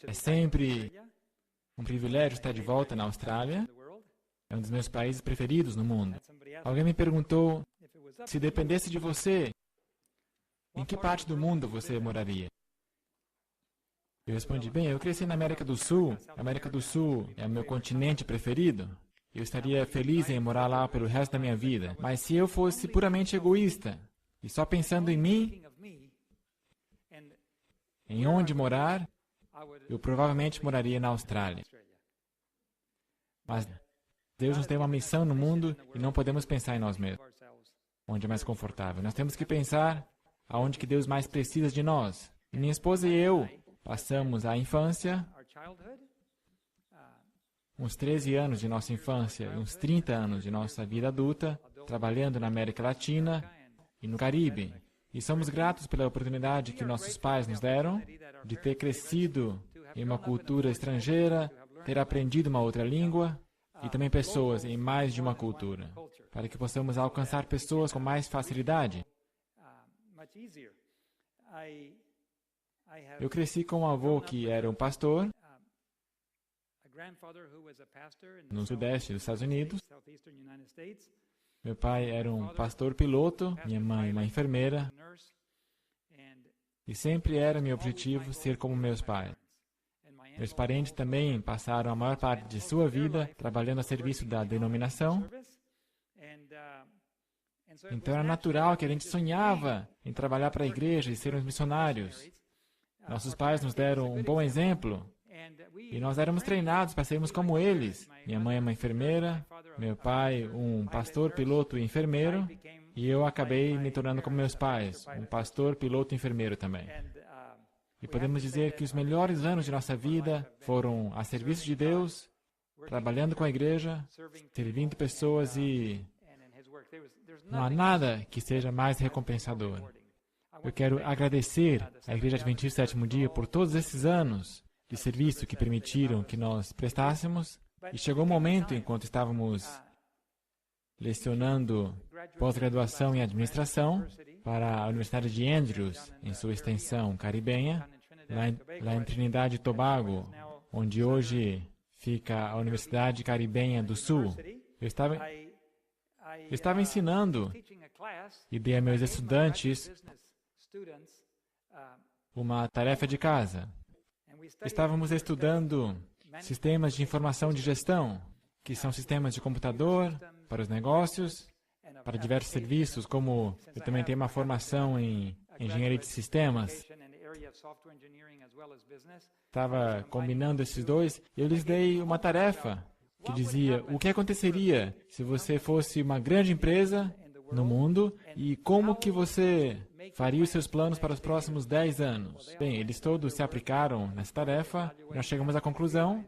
É sempre um privilégio estar de volta na Austrália. É um dos meus países preferidos no mundo. Alguém me perguntou, se dependesse de você, em que parte do mundo você moraria? Eu respondi, bem, eu cresci na América do Sul. A América do Sul é o meu continente preferido. Eu estaria feliz em morar lá pelo resto da minha vida. Mas se eu fosse puramente egoísta e só pensando em mim, em onde morar, eu provavelmente moraria na Austrália. Mas Deus nos tem uma missão no mundo e não podemos pensar em nós mesmos, onde é mais confortável. Nós temos que pensar aonde que Deus mais precisa de nós. E minha esposa e eu passamos a infância, uns 13 anos de nossa infância e uns 30 anos de nossa vida adulta, trabalhando na América Latina e no Caribe. E somos gratos pela oportunidade que nossos pais nos deram de ter crescido em uma cultura estrangeira, ter aprendido uma outra língua e também pessoas em mais de uma cultura, para que possamos alcançar pessoas com mais facilidade. Eu cresci com um avô que era um pastor no sudeste dos Estados Unidos. Meu pai era um pastor piloto, minha mãe uma enfermeira. E sempre era meu objetivo ser como meus pais. Meus parentes também passaram a maior parte de sua vida trabalhando a serviço da denominação. Então era natural que a gente sonhava em trabalhar para a igreja e sermos missionários. Nossos pais nos deram um bom exemplo e nós éramos treinados para sermos como eles. Minha mãe é uma enfermeira, meu pai um pastor, piloto e enfermeiro, e eu acabei me tornando como meus pais, um pastor, piloto e enfermeiro também. E podemos dizer que os melhores anos de nossa vida foram a serviço de Deus, trabalhando com a igreja, servindo pessoas e não há nada que seja mais recompensador. Eu quero agradecer à Igreja Adventista do Sétimo Dia por todos esses anos de serviço que permitiram que nós prestássemos. E chegou um momento, enquanto estávamos lecionando pós-graduação em administração para a Universidade de Andrews, em sua extensão caribenha, lá em Trinidade e Tobago, onde hoje fica a Universidade Caribenha do Sul. Eu estava ensinando e dei a meus estudantes uma tarefa de casa. Estávamos estudando sistemas de informação de gestão, que são sistemas de computador para os negócios, para diversos serviços, como eu também tenho uma formação em engenharia de sistemas. Estava combinando esses dois e eu lhes dei uma tarefa que dizia o que aconteceria se você fosse uma grande empresa no mundo e como que você faria os seus planos para os próximos 10 anos. Bem, eles todos se aplicaram nessa tarefa e nós chegamos à conclusão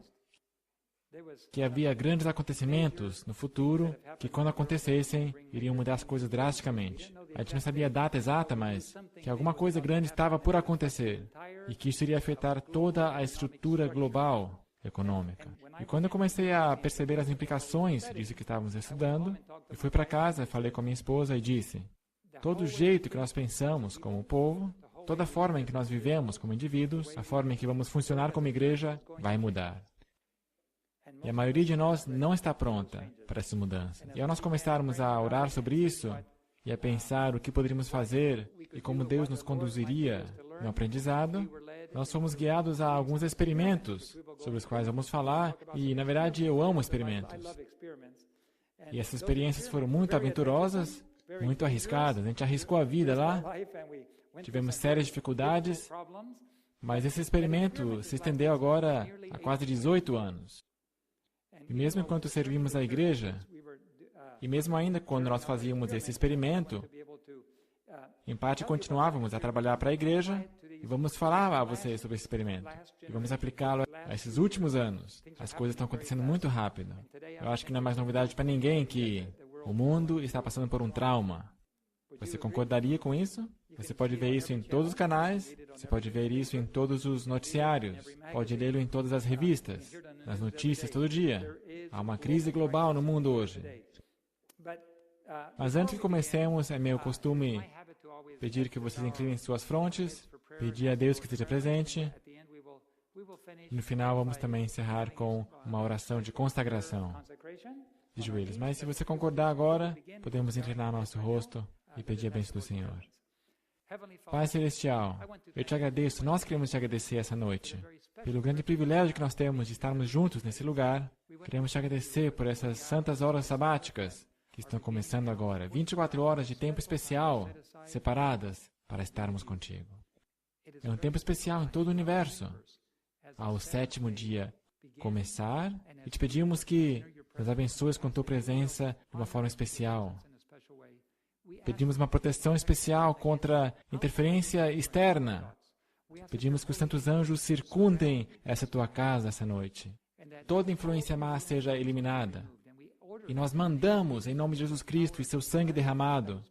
que havia grandes acontecimentos no futuro que, quando acontecessem, iriam mudar as coisas drasticamente. A gente não sabia a data exata, mas que alguma coisa grande estava por acontecer e que isso iria afetar toda a estrutura global econômica. E quando eu comecei a perceber as implicações disso que estávamos estudando, eu fui para casa, falei com a minha esposa e disse: todo o jeito que nós pensamos como povo, toda a forma em que nós vivemos como indivíduos, a forma em que vamos funcionar como igreja, vai mudar. E a maioria de nós não está pronta para essa mudança. E ao nós começarmos a orar sobre isso e a pensar o que poderíamos fazer e como Deus nos conduziria no aprendizado, nós fomos guiados a alguns experimentos sobre os quais vamos falar e, na verdade, eu amo experimentos. E essas experiências foram muito aventurosas, muito arriscadas. A gente arriscou a vida lá, tivemos sérias dificuldades, mas esse experimento se estendeu agora há quase 18 anos. E mesmo enquanto servimos a igreja, e mesmo ainda quando nós fazíamos esse experimento, em parte continuávamos a trabalhar para a igreja e vamos falar a vocês sobre esse experimento. E vamos aplicá-lo a esses últimos anos. As coisas estão acontecendo muito rápido. Eu acho que não é mais novidade para ninguém que o mundo está passando por um trauma. Você concordaria com isso? Você pode ver isso em todos os canais, você pode ver isso em todos os noticiários, pode lê-lo em todas as revistas, nas notícias todo dia. Há uma crise global no mundo hoje. Mas antes que comecemos, é meu costume pedir que vocês inclinem suas frontes, pedir a Deus que esteja presente. E no final, vamos também encerrar com uma oração de consagração de joelhos. Mas se você concordar agora, podemos inclinar nosso rosto e pedir a bênção do Senhor. Pai Celestial, eu te agradeço, nós queremos te agradecer essa noite, pelo grande privilégio que nós temos de estarmos juntos nesse lugar. Queremos te agradecer por essas santas horas sabáticas que estão começando agora, 24 horas de tempo especial, separadas para estarmos contigo. É um tempo especial em todo o universo. Ao 7º dia começar, e te pedimos que nos abençoes com tua presença de uma forma especial. Pedimos uma proteção especial contra interferência externa. Pedimos que os santos anjos circundem essa tua casa essa noite. Toda influência má seja eliminada. E nós mandamos, em nome de Jesus Cristo e seu sangue derramado,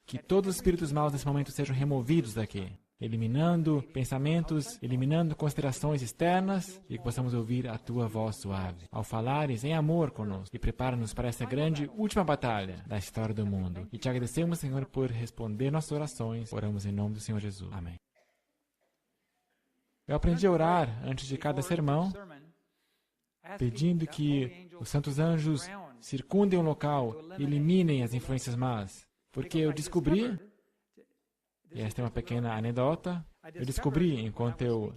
que todos os espíritos maus nesse momento sejam removidos daqui, eliminando pensamentos, eliminando considerações externas, e que possamos ouvir a tua voz suave, ao falares em amor conosco, e prepara-nos para essa grande última batalha da história do mundo. E te agradecemos, Senhor, por responder nossas orações. Oramos em nome do Senhor Jesus. Amém. Eu aprendi a orar antes de cada sermão, pedindo que os santos anjos circundem o local e eliminem as influências más. Porque eu descobri, e esta é uma pequena anedota, eu descobri, enquanto eu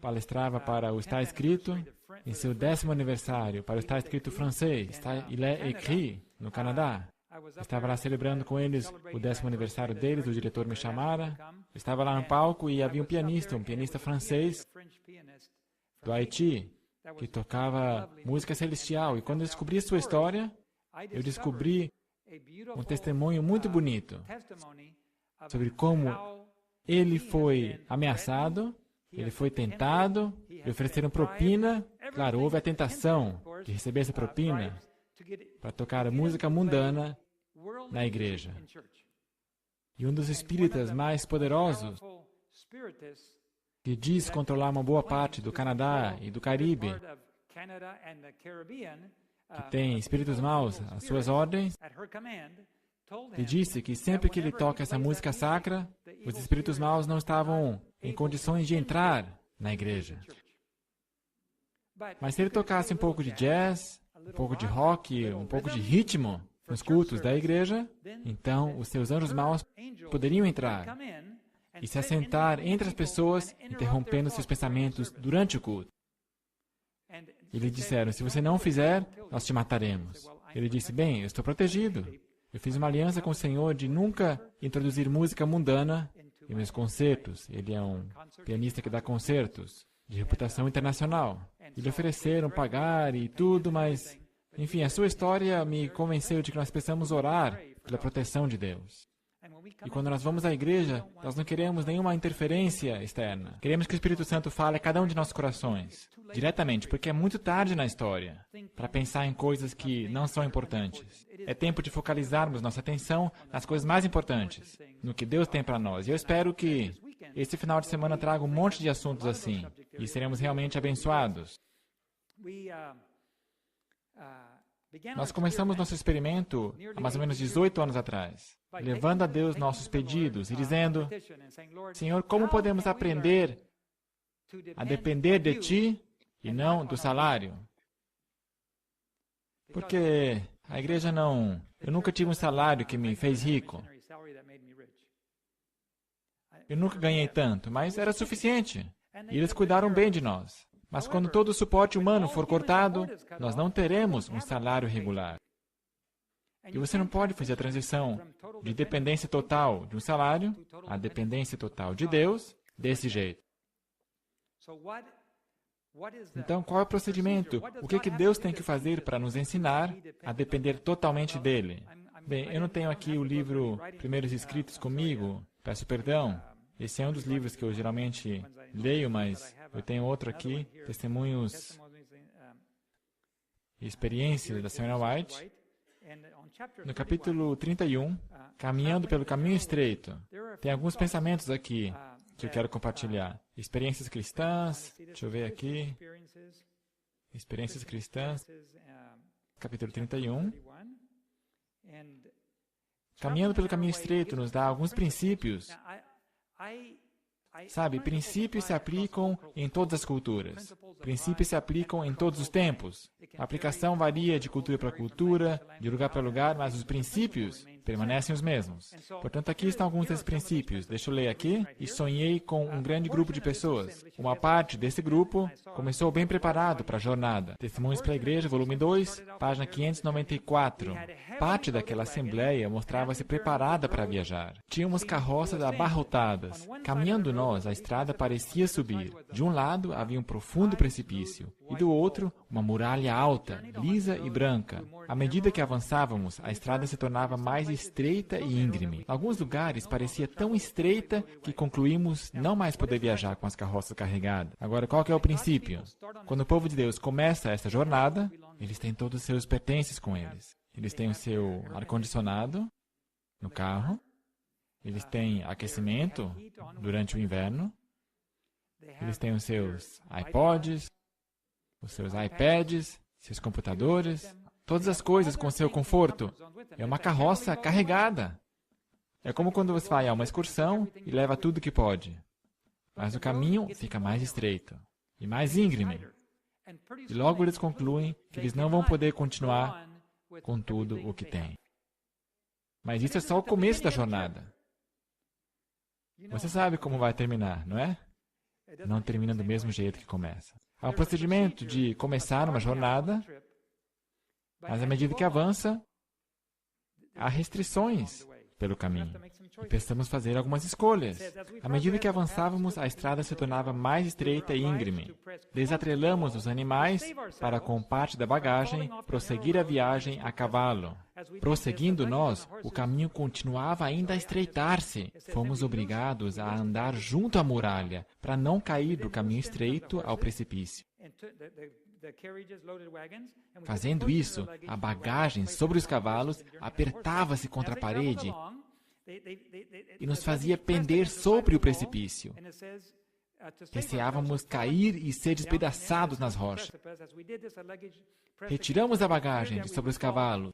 palestrava para o Está Escrito, em seu 10º aniversário, para o Está Escrito francês, Il est écrit, no Canadá. Eu estava lá celebrando com eles o 10º aniversário deles, o diretor me chamara. Eu estava lá no palco e havia um pianista francês, do Haiti, que tocava música celestial. E quando eu descobri sua história, eu descobri um testemunho muito bonito sobre como ele foi ameaçado, ele foi tentado, lhe ofereceram propina. Claro, houve a tentação de receber essa propina para tocar música mundana na igreja. E um dos espíritas mais poderosos, que diz controlar uma boa parte do Canadá e do Caribe, que tem espíritos maus às suas ordens, e disse que sempre que ele toca essa música sacra, os espíritos maus não estavam em condições de entrar na igreja. Mas se ele tocasse um pouco de jazz, um pouco de rock, um pouco de ritmo nos cultos da igreja, então os seus anjos maus poderiam entrar e se assentar entre as pessoas, interrompendo seus pensamentos durante o culto. E lhe disseram, se você não fizer, nós te mataremos. Ele disse, bem, eu estou protegido. Eu fiz uma aliança com o Senhor de nunca introduzir música mundana em meus concertos. Ele é um pianista que dá concertos de reputação internacional. E lhe ofereceram pagar e tudo, mas, enfim, a sua história me convenceu de que nós precisamos orar pela proteção de Deus. E quando nós vamos à igreja, nós não queremos nenhuma interferência externa. Queremos que o Espírito Santo fale a cada um de nossos corações, diretamente, porque é muito tarde na história para pensar em coisas que não são importantes. É tempo de focalizarmos nossa atenção nas coisas mais importantes, no que Deus tem para nós. E eu espero que esse final de semana traga um monte de assuntos assim, e seremos realmente abençoados. Nós começamos nosso experimento há mais ou menos 18 anos atrás, levando a Deus nossos pedidos e dizendo, Senhor, como podemos aprender a depender de Ti e não do salário? Porque a igreja não... Eu nunca tive um salário que me fez rico. Eu nunca ganhei tanto, mas era suficiente. E eles cuidaram bem de nós. Mas quando todo o suporte humano for cortado, nós não teremos um salário regular. E você não pode fazer a transição de dependência total de um salário à dependência total de Deus desse jeito. Então, qual é o procedimento? O que Deus tem que fazer para nos ensinar a depender totalmente dEle? Bem, eu não tenho aqui o livro Primeiros Escritos comigo, peço perdão. Esse é um dos livros que eu geralmente leio, mas eu tenho outro aqui, Testemunhos e Experiências da Sra. White. No capítulo 31, Caminhando pelo Caminho Estreito, tem alguns pensamentos aqui que eu quero compartilhar. Experiências cristãs, deixa eu ver aqui. Experiências cristãs, capítulo 31. Caminhando pelo caminho estreito nos dá alguns princípios. Sabe, princípios se aplicam em todas as culturas. Princípios se aplicam em todos os tempos. A aplicação varia de cultura para cultura, de lugar para lugar, mas os princípios permanecem os mesmos. Portanto, aqui estão alguns desses princípios. Deixa eu ler aqui. E sonhei com um grande grupo de pessoas. Uma parte desse grupo começou bem preparado para a jornada. Testemunhos para a Igreja, volume 2, página 594. Parte daquela assembleia mostrava-se preparada para viajar. Tínhamos carroças abarrotadas. Caminhando nós, a estrada parecia subir. De um lado havia um profundo precipício, e do outro, uma muralha alta, lisa e branca. À medida que avançávamos, a estrada se tornava mais estreita e íngreme. Em alguns lugares parecia tão estreita que concluímos não mais poder viajar com as carroças carregadas. Agora, qual que é o princípio? Quando o povo de Deus começa essa jornada, eles têm todos os seus pertences com eles. Eles têm o seu ar-condicionado no carro, eles têm aquecimento durante o inverno, eles têm os seus iPods, os seus iPads, seus computadores, todas as coisas com seu conforto. É uma carroça carregada. É como quando você vai a uma excursão e leva tudo que pode. Mas o caminho fica mais estreito e mais íngreme. E logo eles concluem que eles não vão poder continuar com tudo o que têm. Mas isso é só o começo da jornada. Você sabe como vai terminar, não é? Não termina do mesmo jeito que começa. Há um procedimento de começar uma jornada, mas à medida que avança, há restrições pelo caminho. E precisamos fazer algumas escolhas. À medida que avançávamos, a estrada se tornava mais estreita e íngreme. Desatrelamos os animais para, com parte da bagagem, prosseguir a viagem a cavalo. Prosseguindo nós, o caminho continuava ainda a estreitar-se. Fomos obrigados a andar junto à muralha, para não cair do caminho estreito ao precipício. Fazendo isso, a bagagem sobre os cavalos apertava-se contra a parede e nos fazia pender sobre o precipício. Receávamos cair e ser despedaçados nas rochas. Retiramos a bagagem de sobre os cavalos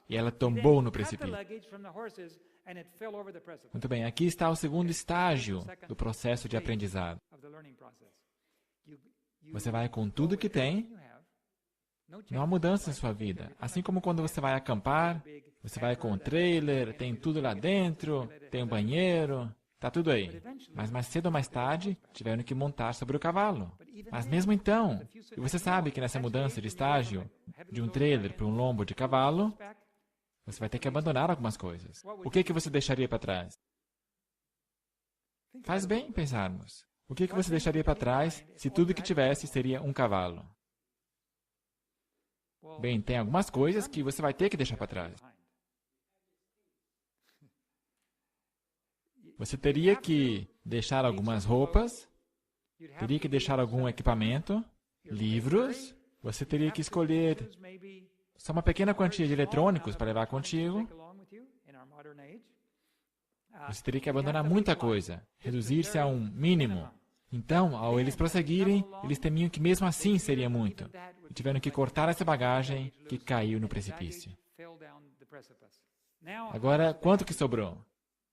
e ela tombou no precipício. Muito bem, aqui está o segundo estágio do processo de aprendizado. Você vai com tudo que tem, não há mudança em sua vida. Assim como quando você vai acampar, você vai com um trailer, tem tudo lá dentro, tem um banheiro, está tudo aí. Mas mais cedo ou mais tarde, tiveram que montar sobre o cavalo. Mas mesmo então, e você sabe que nessa mudança de estágio, de um trailer para um lombo de cavalo, você vai ter que abandonar algumas coisas. O que você deixaria para trás? Faz bem pensarmos. O que você deixaria para trás se tudo que tivesse seria um cavalo? Bem, tem algumas coisas que você vai ter que deixar para trás. Você teria que deixar algumas roupas, teria que deixar algum equipamento, livros, você teria que escolher só uma pequena quantia de eletrônicos para levar contigo. Você teria que abandonar muita coisa, reduzir-se a um mínimo. Então, ao eles prosseguirem, eles temiam que mesmo assim seria muito. E tiveram que cortar essa bagagem que caiu no precipício. Agora, quanto que sobrou?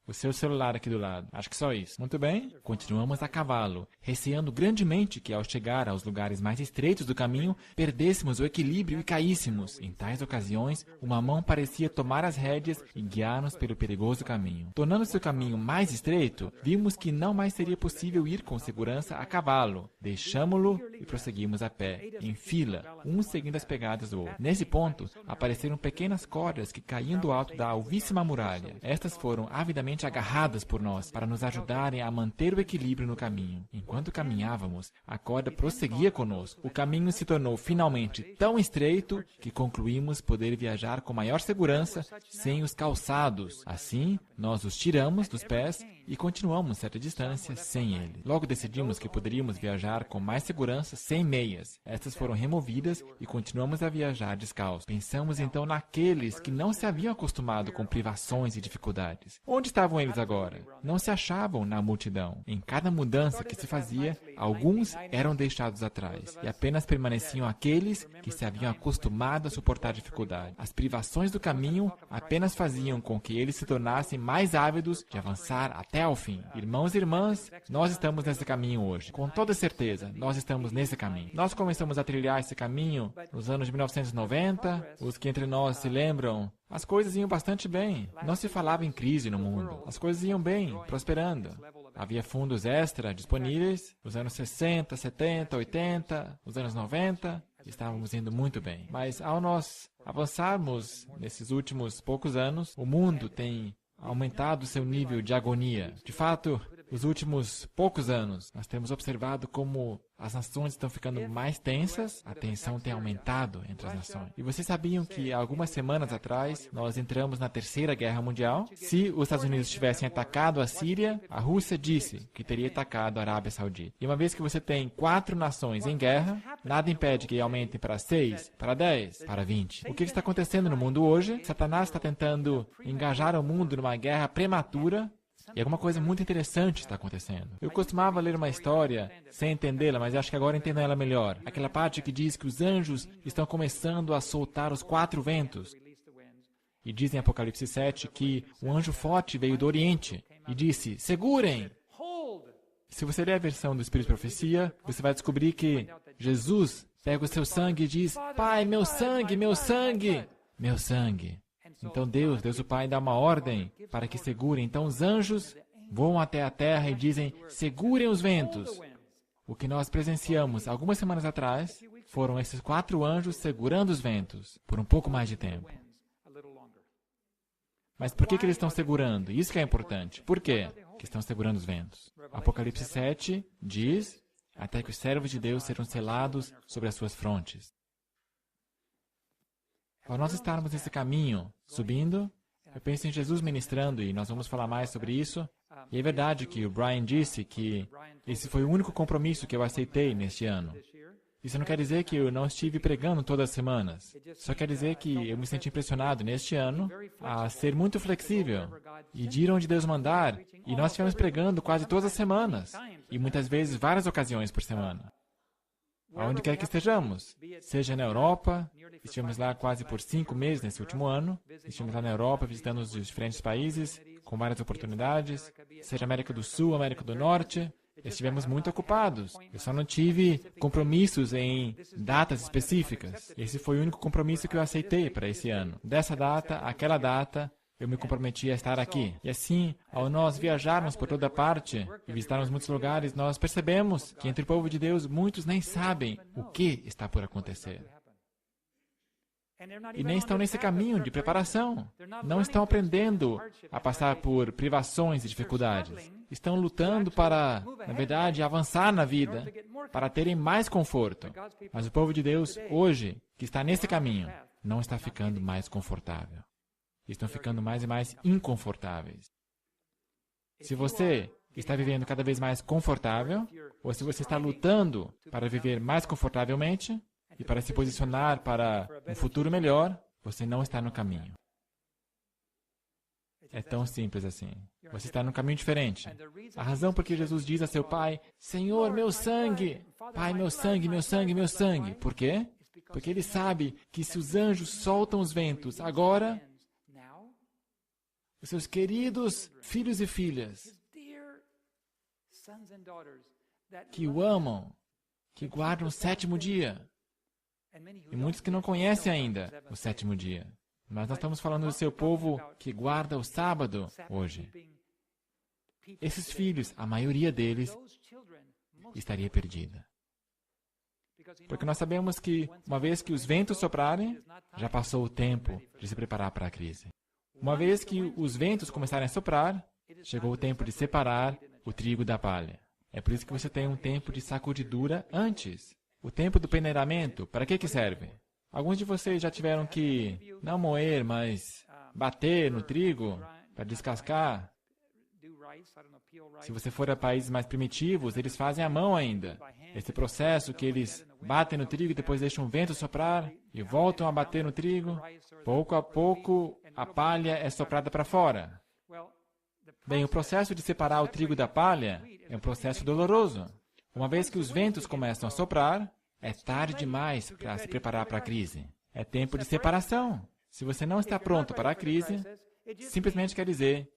O seu celular aqui do lado. Acho que só isso. Muito bem. Continuamos a cavalo, receando grandemente que, ao chegar aos lugares mais estreitos do caminho, perdêssemos o equilíbrio e caíssemos. Em tais ocasiões, uma mão parecia tomar as rédeas e guiar-nos pelo perigoso caminho. Tornando-se o caminho mais estreito, vimos que não mais seria possível ir com segurança a cavalo. Deixamo-lo e prosseguimos a pé, em fila, um seguindo as pegadas do outro. Nesse ponto, apareceram pequenas cordas que caíam do alto da alvíssima muralha. Estas foram avidamente agarradas por nós, para nos ajudarem a manter o equilíbrio no caminho. Enquanto caminhávamos, a corda prosseguia conosco. O caminho se tornou finalmente tão estreito que concluímos poder viajar com maior segurança sem os calçados. Assim, nós os tiramos dos pés e continuamos certa distância sem ele. Logo decidimos que poderíamos viajar com mais segurança sem meias. Estas foram removidas e continuamos a viajar descalços. Pensamos então naqueles que não se haviam acostumado com privações e dificuldades. Onde estavam estavam eles agora? Não se achavam na multidão. Em cada mudança que se fazia, alguns eram deixados atrás e apenas permaneciam aqueles que se haviam acostumado a suportar dificuldade. As privações do caminho apenas faziam com que eles se tornassem mais ávidos de avançar até ao fim. Irmãos e irmãs, nós estamos nesse caminho hoje. Com toda certeza, nós estamos nesse caminho. Nós começamos a trilhar esse caminho nos anos de 1990. Os que entre nós se lembram, as coisas iam bastante bem. Não se falava em crise no mundo. As coisas iam bem, prosperando. Havia fundos extra disponíveis. Os anos 60, 70, 80, os anos 90, estávamos indo muito bem. Mas ao nós avançarmos nesses últimos poucos anos, o mundo tem aumentado seu nível de agonia. De fato, nos últimos poucos anos, nós temos observado como as nações estão ficando mais tensas, a tensão tem aumentado entre as nações. E vocês sabiam que algumas semanas atrás nós entramos na Terceira Guerra Mundial? Se os Estados Unidos tivessem atacado a Síria, a Rússia disse que teria atacado a Arábia Saudita. E uma vez que você tem 4 nações em guerra, nada impede que aumentem para 6, para 10, para 20. O que está acontecendo no mundo hoje? Satanás está tentando engajar o mundo numa guerra prematura. E alguma coisa muito interessante está acontecendo. Eu costumava ler uma história sem entendê-la, mas acho que agora entendo ela melhor. Aquela parte que diz que os anjos estão começando a soltar os 4 ventos. E diz em Apocalipse 7 que um anjo forte veio do Oriente e disse, segurem! Se você ler a versão do Espírito de Profecia, você vai descobrir que Jesus pega o seu sangue e diz, Pai, meu sangue, meu sangue, meu sangue. Então Deus o Pai dá uma ordem para que segurem. Então os anjos voam até a terra e dizem, segurem os ventos. O que nós presenciamos algumas semanas atrás foram esses 4 anjos segurando os ventos por um pouco mais de tempo. Mas por que eles estão segurando? Isso que é importante. Por quê que estão segurando os ventos? Apocalipse 7 diz, até que os servos de Deus serão selados sobre as suas frontes. Para nós estarmos nesse caminho, subindo, eu penso em Jesus ministrando, e nós vamos falar mais sobre isso. E é verdade que o Brian disse que esse foi o único compromisso que eu aceitei neste ano. Isso não quer dizer que eu não estive pregando todas as semanas. Só quer dizer que eu me senti impressionado neste ano a ser muito flexível e de ir onde Deus mandar. E nós estivemos pregando quase todas as semanas, e muitas vezes várias ocasiões por semana. Aonde quer que estejamos, seja na Europa, estivemos lá quase por 5 meses nesse último ano, estivemos lá na Europa visitando os diferentes países, com várias oportunidades, seja América do Sul, América do Norte, estivemos muito ocupados. Eu só não tive compromissos em datas específicas. Esse foi o único compromisso que eu aceitei para esse ano. Dessa data, aquela data, eu me comprometi a estar aqui. E assim, ao nós viajarmos por toda parte e visitarmos muitos lugares, nós percebemos que entre o povo de Deus, muitos nem sabem o que está por acontecer. E nem estão nesse caminho de preparação. Não estão aprendendo a passar por privações e dificuldades. Estão lutando para, na verdade, avançar na vida, para terem mais conforto. Mas o povo de Deus, hoje, que está nesse caminho, não está ficando mais confortável. Estão ficando mais e mais inconfortáveis. Se você está vivendo cada vez mais confortável, ou se você está lutando para viver mais confortavelmente e para se posicionar para um futuro melhor, você não está no caminho. É tão simples assim. Você está num caminho diferente. A razão por que Jesus diz a seu Pai, Senhor, meu sangue! Pai, meu sangue, meu sangue, meu sangue. Por quê? Porque Ele sabe que se os anjos soltam os ventos agora, os seus queridos filhos e filhas que o amam, que guardam o 7º dia, e muitos que não conhecem ainda o 7º dia. Mas nós estamos falando do seu povo que guarda o sábado hoje. Esses filhos, a maioria deles, estaria perdida. Porque nós sabemos que, uma vez que os ventos soprarem, já passou o tempo de se preparar para a crise. Uma vez que os ventos começarem a soprar, chegou o tempo de separar o trigo da palha. É por isso que você tem um tempo de sacudidura antes. O tempo do peneiramento, para que serve? Alguns de vocês já tiveram que, não moer, mas bater no trigo para descascar. Se você for a países mais primitivos, eles fazem à mão ainda. Esse processo que eles batem no trigo e depois deixam o vento soprar e voltam a bater no trigo, pouco a pouco a palha é soprada para fora. Bem, o processo de separar o trigo da palha é um processo doloroso. Uma vez que os ventos começam a soprar, é tarde demais para se preparar para a crise. É tempo de separação. Se você não está pronto para a crise, simplesmente quer dizer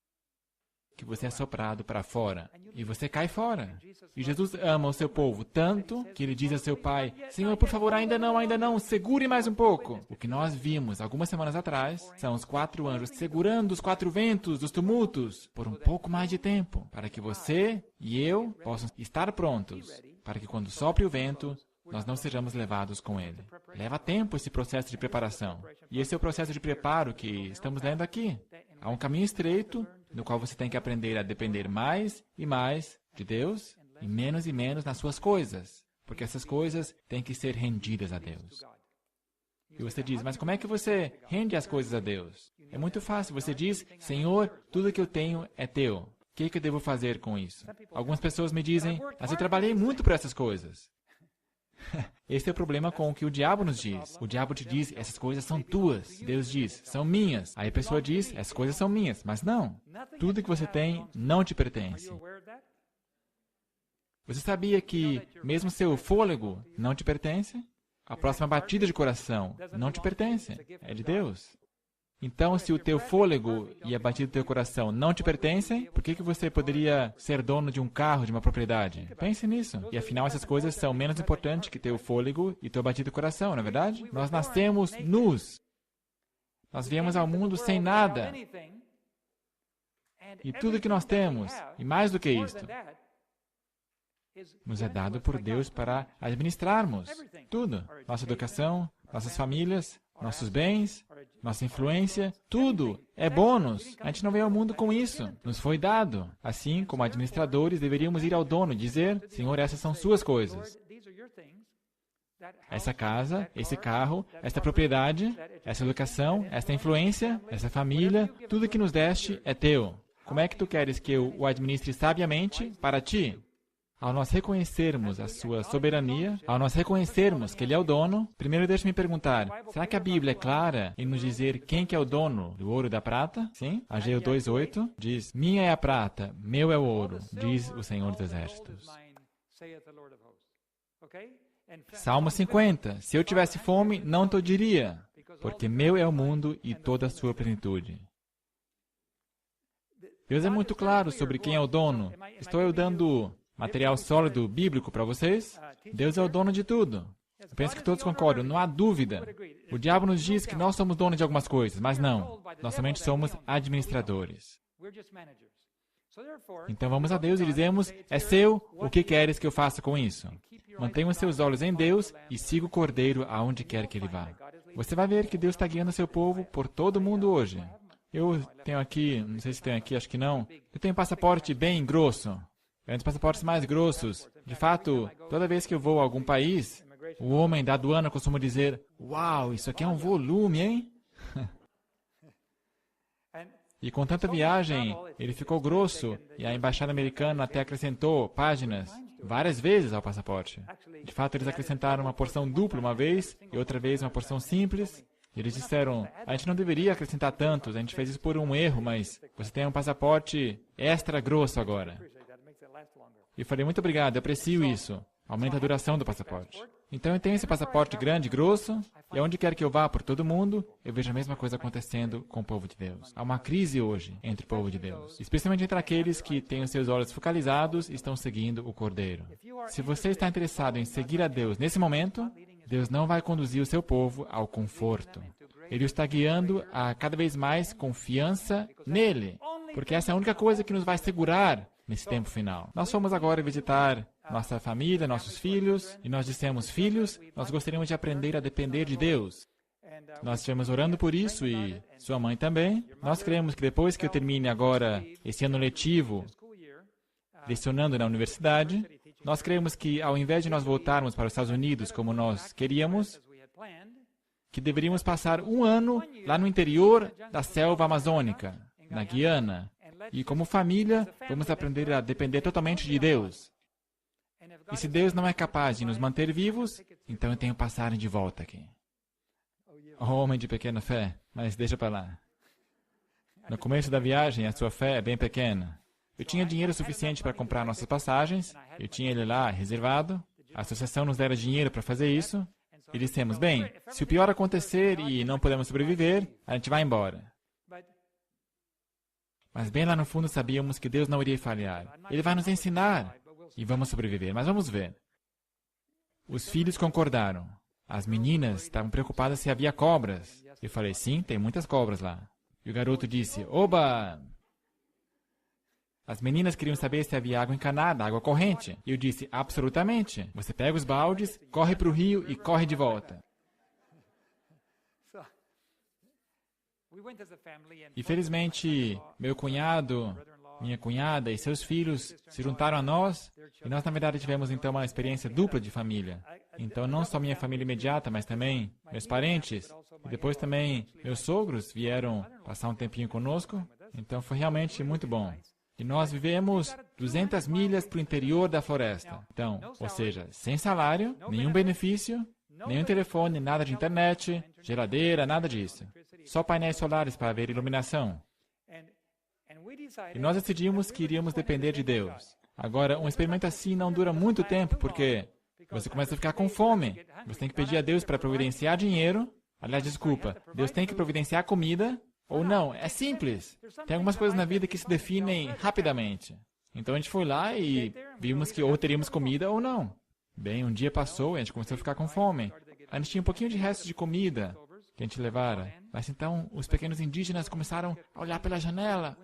que você é soprado para fora e você cai fora. E Jesus ama o seu povo tanto que ele diz a seu pai: Senhor, por favor, ainda não, segure mais um pouco. O que nós vimos algumas semanas atrás são os 4 anjos segurando os 4 ventos dos tumultos por um pouco mais de tempo, para que você e eu possam estar prontos, para que quando sopre o vento, nós não sejamos levados com ele. Leva tempo esse processo de preparação. E esse é o processo de preparo que estamos lendo aqui. Há um caminho estreito, no qual você tem que aprender a depender mais e mais de Deus e menos nas suas coisas, porque essas coisas têm que ser rendidas a Deus. E você diz: mas como é que você rende as coisas a Deus? É muito fácil. Você diz: Senhor, tudo que eu tenho é teu. O que eu devo fazer com isso? Algumas pessoas me dizem: mas eu trabalhei muito por essas coisas. Esse é o problema com o que o diabo nos diz. O diabo te diz: essas coisas são tuas. Deus diz: são minhas. Aí a pessoa diz: essas coisas são minhas. Mas não. Tudo que você tem não te pertence. Você sabia que mesmo seu fôlego não te pertence? A próxima batida de coração não te pertence. É de Deus. Então, se o teu fôlego e a batida do teu coração não te pertencem, por que você poderia ser dono de um carro, de uma propriedade? Pense nisso. E afinal, essas coisas são menos importantes que teu fôlego e tua batida do coração, não é verdade? Nós nascemos nus. Nós viemos ao mundo sem nada. E tudo que nós temos, e mais do que isto, nos é dado por Deus para administrarmos tudo. Nossa educação, nossas famílias, nossos bens, nossa influência, tudo é bônus. A gente não veio ao mundo com isso. Nos foi dado. Assim, como administradores, deveríamos ir ao dono e dizer: Senhor, essas são suas coisas. Essa casa, esse carro, esta propriedade, essa educação, esta influência, essa família, tudo que nos deste é teu. Como é que tu queres que eu o administre sabiamente para ti? Ao nós reconhecermos a sua soberania, ao nós reconhecermos que Ele é o dono, primeiro deixe-me perguntar: será que a Bíblia é clara em nos dizer quem que é o dono do ouro e da prata? Sim, Ageu 2:8 diz: minha é a prata, meu é o ouro, diz o Senhor dos Exércitos. Salmo 50: se eu tivesse fome, não te diria, porque meu é o mundo e toda a sua plenitude. Deus é muito claro sobre quem é o dono. Estou eu dando material sólido bíblico para vocês? Deus é o dono de tudo. Eu penso que todos concordam, não há dúvida. O diabo nos diz que nós somos donos de algumas coisas, mas não. Nós somente somos administradores. Então vamos a Deus e dizemos: é seu, o que queres que eu faça com isso? Mantenha os seus olhos em Deus e siga o Cordeiro aonde quer que ele vá. Você vai ver que Deus está guiando seu povo por todo o mundo hoje. Eu tenho aqui, não sei se tenho aqui, acho que não. Eu tenho um passaporte bem grosso. É um dos passaportes mais grossos. De fato, toda vez que eu vou a algum país, o homem da aduana costuma dizer: uau, isso aqui é um volume, hein? E com tanta viagem, ele ficou grosso e a embaixada americana até acrescentou páginas várias vezes ao passaporte. De fato, eles acrescentaram uma porção dupla uma vez e outra vez uma porção simples. Eles disseram: a gente não deveria acrescentar tantos, a gente fez isso por um erro, mas você tem um passaporte extra grosso agora. E eu falei: muito obrigado, eu aprecio isso. Aumenta a duração do passaporte. Então eu tenho esse passaporte grande, grosso, e aonde quer que eu vá por todo mundo, eu vejo a mesma coisa acontecendo com o povo de Deus. Há uma crise hoje entre o povo de Deus, especialmente entre aqueles que têm os seus olhos focalizados e estão seguindo o Cordeiro. Se você está interessado em seguir a Deus nesse momento, Deus não vai conduzir o seu povo ao conforto. Ele o está guiando a cada vez mais confiança nele, porque essa é a única coisa que nos vai segurar nesse tempo final. Nós fomos agora visitar nossa família, nossos filhos, e nós dissemos: filhos, nós gostaríamos de aprender a depender de Deus. Nós estivemos orando por isso e sua mãe também. Nós cremos que depois que eu termine agora esse ano letivo, lecionando na universidade, nós cremos que ao invés de nós voltarmos para os Estados Unidos como nós queríamos, que deveríamos passar um ano lá no interior da selva amazônica, na Guiana, e como família vamos aprender a depender totalmente de Deus. E se Deus não é capaz de nos manter vivos, então eu tenho passagem de volta aqui. Oh, homem de pequena fé, mas deixa para lá. No começo da viagem, a sua fé é bem pequena. Eu tinha dinheiro suficiente para comprar nossas passagens, eu tinha ele lá reservado, a associação nos dera dinheiro para fazer isso, e dissemos, bem, se o pior acontecer e não podemos sobreviver, a gente vai embora. Mas bem lá no fundo sabíamos que Deus não iria falhar. Ele vai nos ensinar e vamos sobreviver, mas vamos ver. Os filhos concordaram. As meninas estavam preocupadas se havia cobras. Eu falei, sim, tem muitas cobras lá. E o garoto disse, oba! As meninas queriam saber se havia água encanada, água corrente. E eu disse, absolutamente. Você pega os baldes, corre para o rio e corre de volta. E felizmente, meu cunhado, minha cunhada e seus filhos se juntaram a nós, e nós na verdade tivemos então uma experiência dupla de família. Então não só minha família imediata, mas também meus parentes, e depois também meus sogros vieram passar um tempinho conosco, então foi realmente muito bom. E nós vivemos 200 milhas para o interior da floresta. Então, ou seja, sem salário, nenhum benefício, nenhum telefone, nada de internet, geladeira, nada disso. Só painéis solares para ver iluminação. E nós decidimos que iríamos depender de Deus. Agora, um experimento assim não dura muito tempo, porque você começa a ficar com fome. Você tem que pedir a Deus para providenciar dinheiro. Aliás, desculpa, Deus tem que providenciar comida. Ou não, é simples. Tem algumas coisas na vida que se definem rapidamente. Então a gente foi lá e vimos que ou teríamos comida ou não. Bem, um dia passou e a gente começou a ficar com fome. A gente tinha um pouquinho de resto de comida que a gente levara. Mas então os pequenos indígenas começaram a olhar pela janela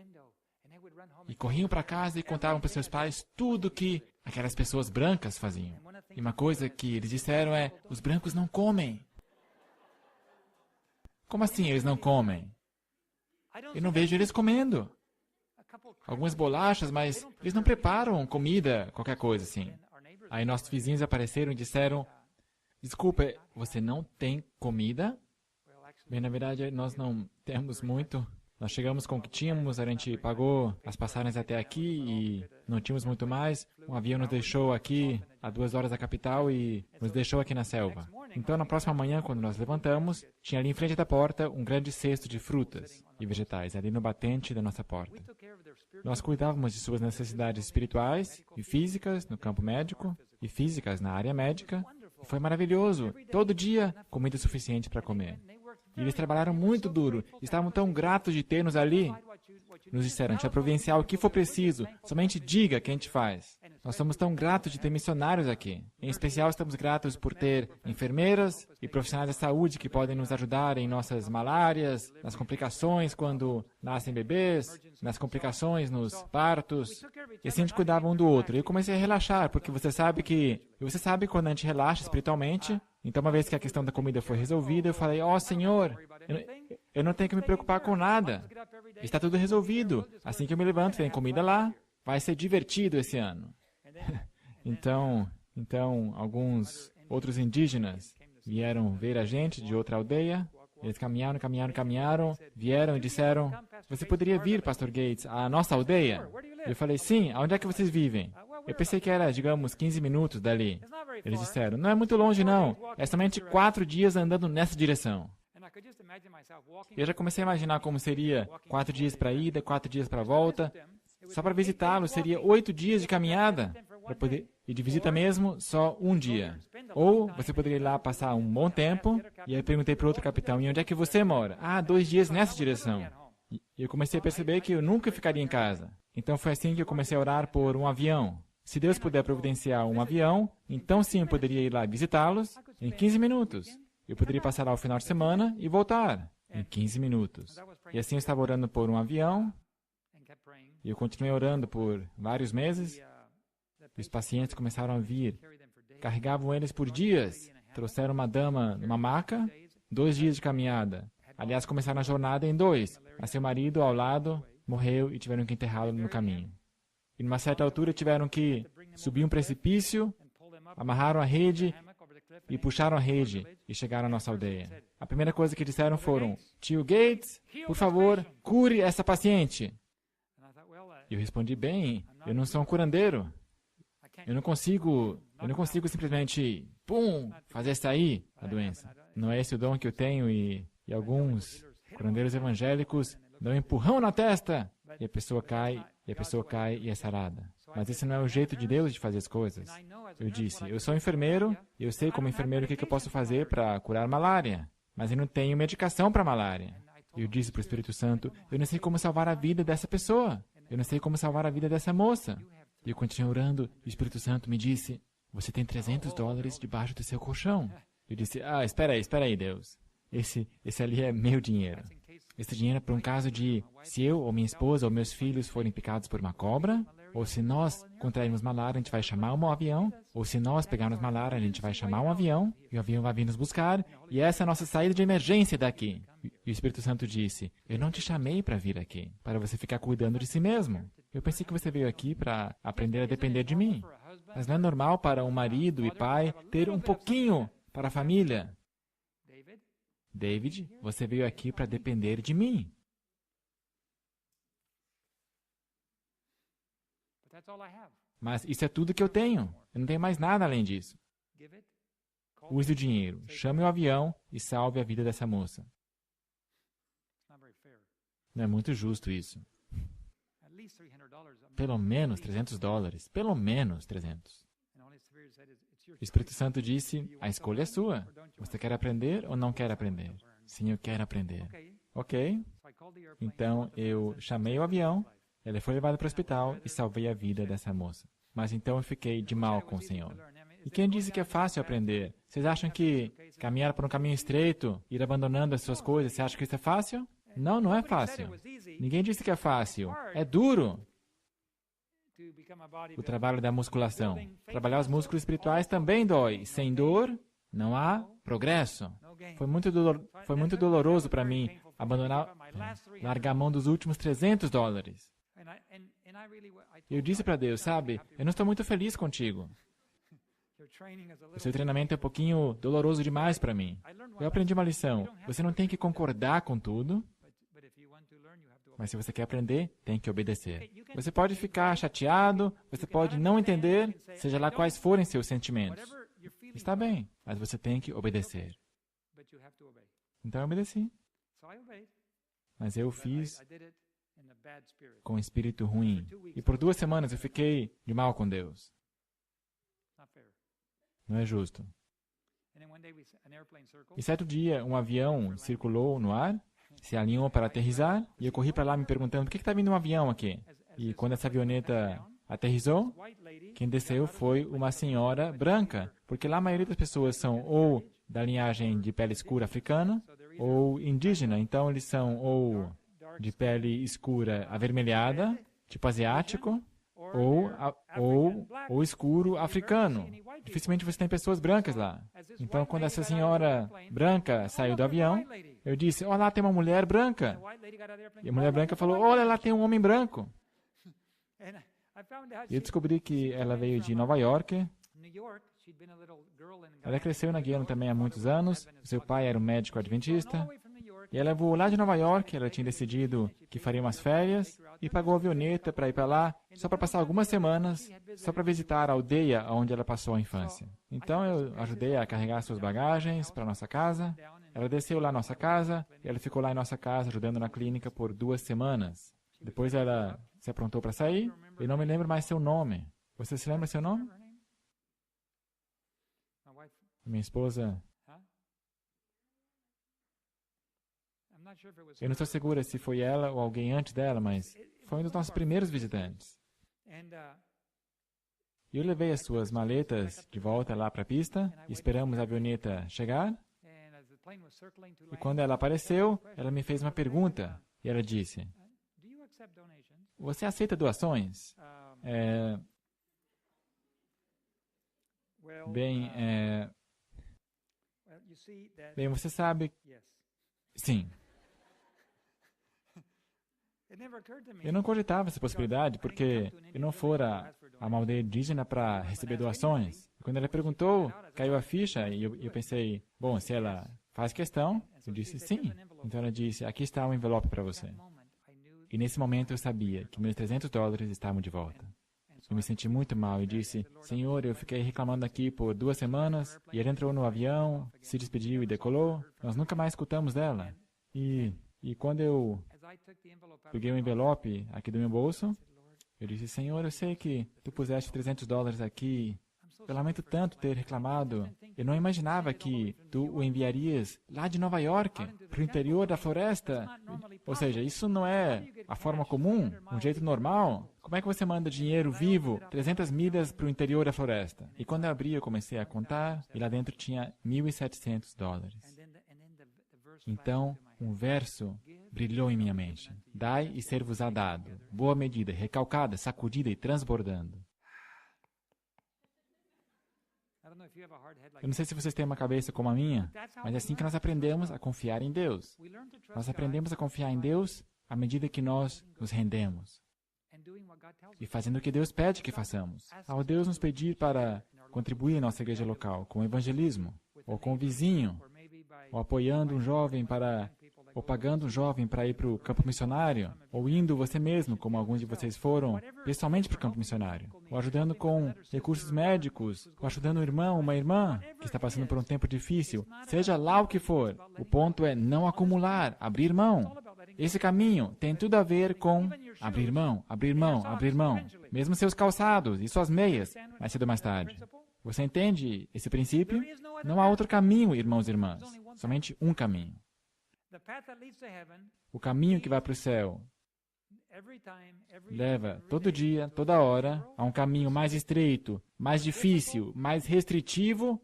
e corriam para casa e contavam para seus pais tudo que aquelas pessoas brancas faziam. E uma coisa que eles disseram é, os brancos não comem. Como assim eles não comem? Eu não vejo eles comendo. Algumas bolachas, mas eles não preparam comida, qualquer coisa assim. Aí nossos vizinhos apareceram e disseram, desculpa, você não tem comida? Bem, na verdade, nós não temos muito. Nós chegamos com o que tínhamos, a gente pagou as passagens até aqui e não tínhamos muito mais. Um avião nos deixou aqui a 2 horas da capital e nos deixou aqui na selva. Então, na próxima manhã, quando nós levantamos, tinha ali em frente da porta um grande cesto de frutas e vegetais, ali no batente da nossa porta. Nós cuidávamos de suas necessidades espirituais e físicas no campo médico e físicas na área médica. E foi maravilhoso. Todo dia, comida suficiente para comer. E eles trabalharam muito duro. Estavam tão gratos de ter-nos ali. Nos disseram, a gente vai providenciar o que for preciso. Somente diga que a gente faz. Nós somos tão gratos de ter missionários aqui. Em especial, estamos gratos por ter enfermeiras e profissionais da saúde que podem nos ajudar em nossas malárias, nas complicações quando nascem bebês, nas complicações nos partos. E assim a gente cuidava um do outro. E eu comecei a relaxar, porque você sabe quando a gente relaxa espiritualmente. Então, uma vez que a questão da comida foi resolvida, eu falei, ó Senhor, eu não tenho que me preocupar com nada. Está tudo resolvido. Assim que eu me levanto, tem comida lá. Vai ser divertido esse ano. Então, alguns outros indígenas vieram ver a gente de outra aldeia. Eles caminharam, vieram e disseram, você poderia vir, Pastor Gates, à nossa aldeia? Eu falei, sim, aonde é que vocês vivem? Eu pensei que era, digamos, 15 minutos dali. Eles disseram, não é muito longe não, é somente 4 dias andando nessa direção. Eu já comecei a imaginar como seria 4 dias para ida, 4 dias para volta. Só para visitá-lo seria 8 dias de caminhada. E de visita mesmo, só 1 dia. Ou você poderia ir lá passar um bom tempo. E aí perguntei para o outro capitão, e onde é que você mora? Ah, 2 dias nessa direção. E eu comecei a perceber que eu nunca ficaria em casa. Então foi assim que eu comecei a orar por um avião. Se Deus puder providenciar um avião, então sim eu poderia ir lá visitá-los em 15 minutos. Eu poderia passar lá o final de semana e voltar em 15 minutos. E assim eu estava orando por um avião. E eu continuei orando por vários meses. E os pacientes começaram a vir. Carregavam eles por dias. Trouxeram uma dama numa maca, 2 dias de caminhada. Aliás, começaram a jornada em 2. Mas seu marido, ao lado, morreu e tiveram que enterrá-lo no caminho. E numa certa altura tiveram que subir um precipício, amarraram a rede e puxaram a rede e chegaram à nossa aldeia. A primeira coisa que disseram foram, tio Gates, por favor, cure essa paciente. E eu respondi, bem, eu não sou um curandeiro. Eu não consigo simplesmente, fazer sair a doença. Não é esse o dom que eu tenho e alguns Curandeiros evangélicos dão um empurrão na testa e a pessoa cai, e é sarada. Mas esse não é o jeito de Deus de fazer as coisas. Eu disse, eu sou enfermeiro e eu sei como enfermeiro o que eu posso fazer para curar malária, mas eu não tenho medicação para malária. Eu disse para o Espírito Santo, eu não sei como salvar a vida dessa pessoa. Eu não sei como salvar a vida dessa moça. E eu continuei orando e o Espírito Santo me disse, você tem $300 debaixo do seu colchão. Eu disse, espera aí, Deus. Esse ali é meu dinheiro. Esse dinheiro é para um caso de, se eu ou minha esposa ou meus filhos forem picados por uma cobra, ou se nós contrairmos malária, a gente vai chamar um avião, ou se nós pegarmos malária, a gente vai chamar um avião, e o avião vai vir nos buscar, e essa é a nossa saída de emergência daqui. E o Espírito Santo disse, eu não te chamei para vir aqui, para você ficar cuidando de si mesmo. Eu pensei que você veio aqui para aprender a depender de mim. Mas não é normal para um marido e pai ter um pouquinho para a família. David, você veio aqui para depender de mim. Mas isso é tudo que eu tenho. Eu não tenho mais nada além disso. Use o dinheiro, chame o avião e salve a vida dessa moça. Não é muito justo isso. Pelo menos $300. Pelo menos 300. O Espírito Santo disse, a escolha é sua. Você quer aprender ou não quer aprender? Sim, eu quero aprender. Ok. Então, eu chamei o avião, ele foi levado para o hospital e salvei a vida dessa moça. Mas então eu fiquei de mal com o Senhor. E quem disse que é fácil aprender? Vocês acham que caminhar por um caminho estreito, ir abandonando as suas coisas, você acha que isso é fácil? Não, não é fácil. Ninguém disse que é fácil. É duro. O trabalho da musculação. Trabalhar os músculos espirituais também dói. Sem dor, não há progresso. Foi muito doloroso para mim largar a mão dos últimos $300. Eu disse para Deus, sabe, eu não estou muito feliz contigo. O seu treinamento é um pouquinho doloroso demais para mim. Eu aprendi uma lição. Você não tem que concordar com tudo, mas se você quer aprender, tem que obedecer. Você pode ficar chateado, você pode não entender, seja lá quais forem seus sentimentos. Está bem, mas você tem que obedecer. Então eu obedeci. Mas eu fiz com um espírito ruim. E por 2 semanas eu fiquei de mal com Deus. Não é justo. E certo dia, um avião circulou no ar, se alinhou para aterrissar, e eu corri para lá me perguntando, por que está vindo um avião aqui? E quando essa avioneta aterrissou, quem desceu foi uma senhora branca, porque lá a maioria das pessoas são ou da linhagem de pele escura africana, ou indígena, então eles são ou de pele escura avermelhada, tipo asiático, ou escuro africano. Dificilmente você tem pessoas brancas lá. Então, quando essa senhora branca saiu do avião, eu disse, olha lá tem uma mulher branca. E a mulher branca falou, olha lá tem um homem branco. E eu descobri que ela veio de Nova York. Ela cresceu na Guiana também há muitos anos. Seu pai era um médico adventista. E ela voou lá de Nova York, ela tinha decidido que faria umas férias e pagou a avioneta para ir para lá, só para passar algumas semanas, só para visitar a aldeia onde ela passou a infância. Então eu ajudei a carregar suas bagagens para nossa casa. Ela desceu lá na nossa casa e ela ficou lá em nossa casa ajudando na clínica por 2 semanas. Depois ela se aprontou para sair e não me lembro mais seu nome. Você se lembra seu nome? Minha esposa... Eu não estou segura se foi ela ou alguém antes dela, mas foi um dos nossos primeiros visitantes. E eu levei as suas maletas de volta lá para a pista, e esperamos a avioneta chegar. E quando ela apareceu, ela me fez uma pergunta, e ela disse, você aceita doações? Bem, você sabe... Sim. Eu não cogitava essa possibilidade, porque eu não fora a uma aldeia indígena para receber doações. Quando ela perguntou, caiu a ficha, e eu pensei, bom, se ela faz questão, eu disse sim. Então ela disse, aqui está um envelope para você. E nesse momento eu sabia que meus $300 estavam de volta. Eu me senti muito mal e disse, Senhor, eu fiquei reclamando aqui por 2 semanas, e ela entrou no avião, se despediu e decolou, nós nunca mais escutamos dela. E E quando eu peguei o envelope aqui do meu bolso, eu disse, Senhor, eu sei que tu puseste $300 aqui. Eu lamento tanto ter reclamado. Eu não imaginava que tu o enviarias lá de Nova York, para o interior da floresta. Ou seja, isso não é a forma comum, um jeito normal. Como é que você manda dinheiro vivo 300 milhas para o interior da floresta? E quando eu abri, eu comecei a contar, e lá dentro tinha $1.700. Então, um verso brilhou em minha mente. Dai e ser-vos-á dado. Boa medida, recalcada, sacudida e transbordando. Eu não sei se vocês têm uma cabeça como a minha, mas é assim que nós aprendemos a confiar em Deus. Nós aprendemos a confiar em Deus à medida que nós nos rendemos. E fazendo o que Deus pede que façamos. Ao Deus nos pedir para contribuir em nossa igreja local, com o evangelismo, ou com o vizinho, ou apoiando um jovem ou pagando um jovem para ir para o campo missionário, ou indo você mesmo, como alguns de vocês foram, pessoalmente para o campo missionário, ou ajudando com recursos médicos, ou ajudando um irmão, uma irmã que está passando por um tempo difícil, seja lá o que for, o ponto é não acumular, abrir mão. Esse caminho tem tudo a ver com abrir mão, abrir mão, abrir mão, mesmo seus calçados e suas meias, mais cedo ou mais tarde. Você entende esse princípio? Não há outro caminho, irmãos e irmãs, somente um caminho. O caminho que vai para o céu leva todo dia, toda hora, a um caminho mais estreito, mais difícil, mais restritivo,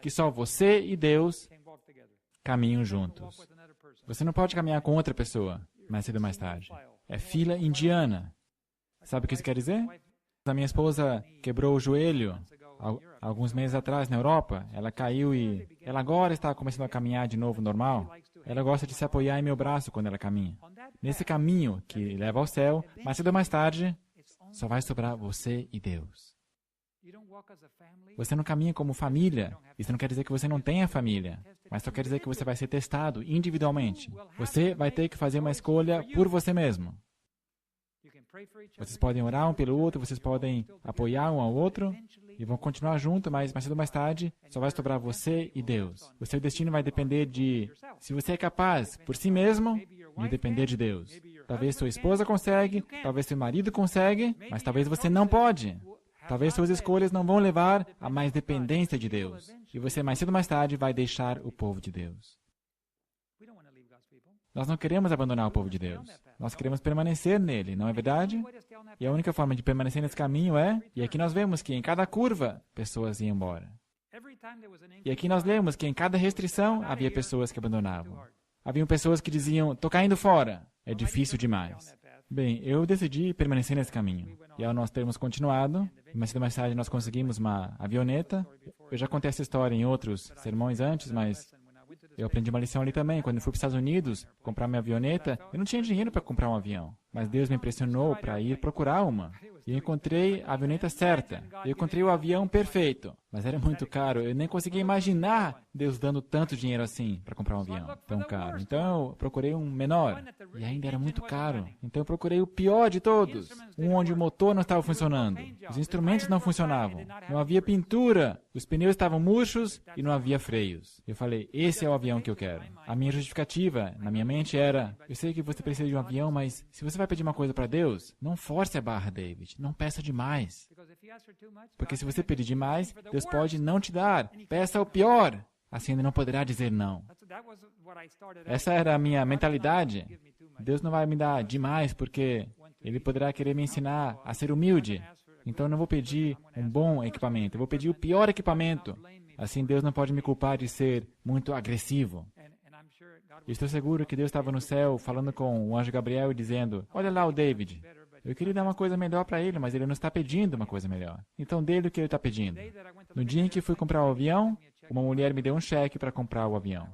que só você e Deus caminham juntos. Você não pode caminhar com outra pessoa, mais cedo ou mais tarde. É fila indiana. Sabe o que isso quer dizer? A minha esposa quebrou o joelho alguns meses atrás na Europa. Ela caiu e ela agora está começando a caminhar de novo normal. Ela gosta de se apoiar em meu braço quando ela caminha. Nesse caminho que leva ao céu, mais cedo ou mais tarde, só vai sobrar você e Deus. Você não caminha como família. Isso não quer dizer que você não tenha família, mas só quer dizer que você vai ser testado individualmente. Você vai ter que fazer uma escolha por você mesmo. Vocês podem orar um pelo outro, vocês podem apoiar um ao outro e vão continuar juntos, mas mais cedo ou mais tarde só vai sobrar você e Deus. O seu destino vai depender de se você é capaz, por si mesmo, de depender de Deus. Talvez sua esposa consegue, talvez seu marido consegue, mas talvez você não pode. Talvez suas escolhas não vão levar a mais dependência de Deus. E você mais cedo ou mais tarde vai deixar o povo de Deus. Nós não queremos abandonar o povo de Deus. Nós queremos permanecer nele, não é verdade? E a única forma de permanecer nesse caminho é... E aqui nós vemos que em cada curva, pessoas iam embora. E aqui nós lemos que em cada restrição, havia pessoas que abandonavam. Haviam pessoas que diziam, estou caindo fora. É difícil demais. Bem, eu decidi permanecer nesse caminho. E ao nós termos continuado, mais cedo ou mais tarde nós conseguimos uma avioneta. Eu já contei essa história em outros sermões antes, mas... eu aprendi uma lição ali também. Quando eu fui para os Estados Unidos comprar minha avioneta, eu não tinha dinheiro para comprar um avião. Mas Deus me impressionou para ir procurar uma. E eu encontrei a avioneta certa. Eu encontrei o avião perfeito. Mas era muito caro. Eu nem conseguia imaginar Deus dando tanto dinheiro assim para comprar um avião tão caro. Então eu procurei um menor. E ainda era muito caro. Então eu procurei o pior de todos. Um onde o motor não estava funcionando. Os instrumentos não funcionavam. Não havia pintura. Os pneus estavam murchos e não havia freios. Eu falei, esse é o avião que eu quero. A minha justificativa na minha mente era, eu sei que você precisa de um avião, mas se você vai pedir uma coisa para Deus, não force a barra, David. Não peça demais. Porque se você pedir demais, Deus pode não te dar. Peça o pior. Assim ele não poderá dizer não. Essa era a minha mentalidade. Deus não vai me dar demais porque Ele poderá querer me ensinar a ser humilde. Então eu não vou pedir um bom equipamento. Eu vou pedir o pior equipamento. Assim Deus não pode me culpar de ser muito agressivo. E estou seguro que Deus estava no céu falando com o anjo Gabriel e dizendo, olha lá o David. Eu queria dar uma coisa melhor para ele, mas ele não está pedindo uma coisa melhor. Então dê-lhe o que ele está pedindo. No dia em que fui comprar o avião, uma mulher me deu um cheque para comprar o avião.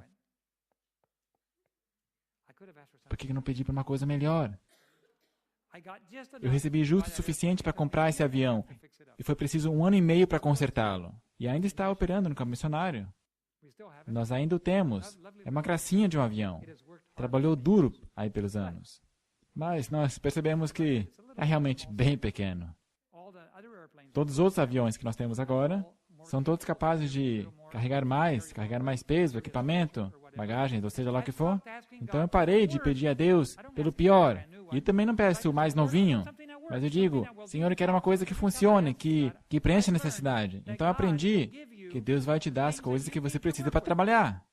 Por que eu não pedi para uma coisa melhor? Eu recebi justo o suficiente para comprar esse avião e foi preciso 1 ano e meio para consertá-lo. E ainda está operando no campo missionário. Nós ainda o temos. É uma gracinha de um avião. Trabalhou duro aí pelos anos. Mas nós percebemos que é realmente bem pequeno. Todos os outros aviões que nós temos agora são todos capazes de carregar mais peso, equipamento. bagagens, ou seja lá o que for. Então eu parei de pedir a Deus pelo pior. E também não peço o mais novinho. Mas eu digo, Senhor, eu quero uma coisa que funcione, que preencha a necessidade. Então eu aprendi que Deus vai te dar as coisas que você precisa para trabalhar.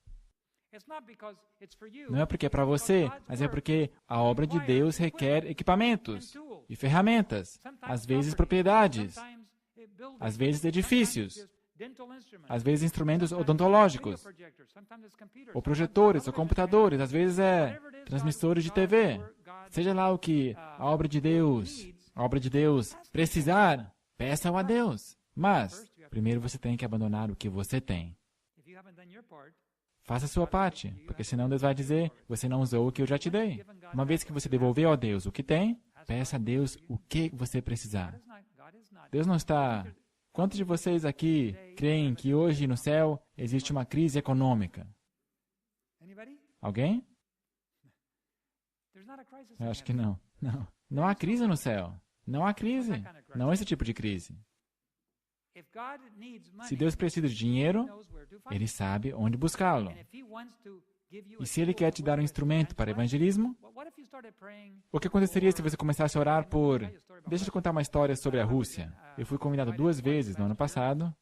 Não é porque é para você, mas é porque a obra de Deus requer equipamentos e ferramentas, às vezes propriedades, às vezes edifícios, às vezes instrumentos odontológicos, ou projetores, ou computadores, às vezes é transmissores de TV. Seja lá o que a obra de Deus precisar, peça-o a Deus. Mas, primeiro você tem que abandonar o que você tem. Faça a sua parte, porque senão Deus vai dizer, você não usou o que eu já te dei. Uma vez que você devolveu a Deus o que tem, peça a Deus o que você precisar. Deus não está... Quantos de vocês aqui creem que hoje no céu existe uma crise econômica? Alguém? Eu acho que não. Não há crise no céu. Não há crise. Não esse tipo de crise. Se Deus precisa de dinheiro, Ele sabe onde buscá-lo. E se Ele quer te dar um instrumento para evangelismo, o que aconteceria se você começasse a orar por... Deixa eu te contar uma história sobre a Rússia. Eu fui convidado 2 vezes no ano passado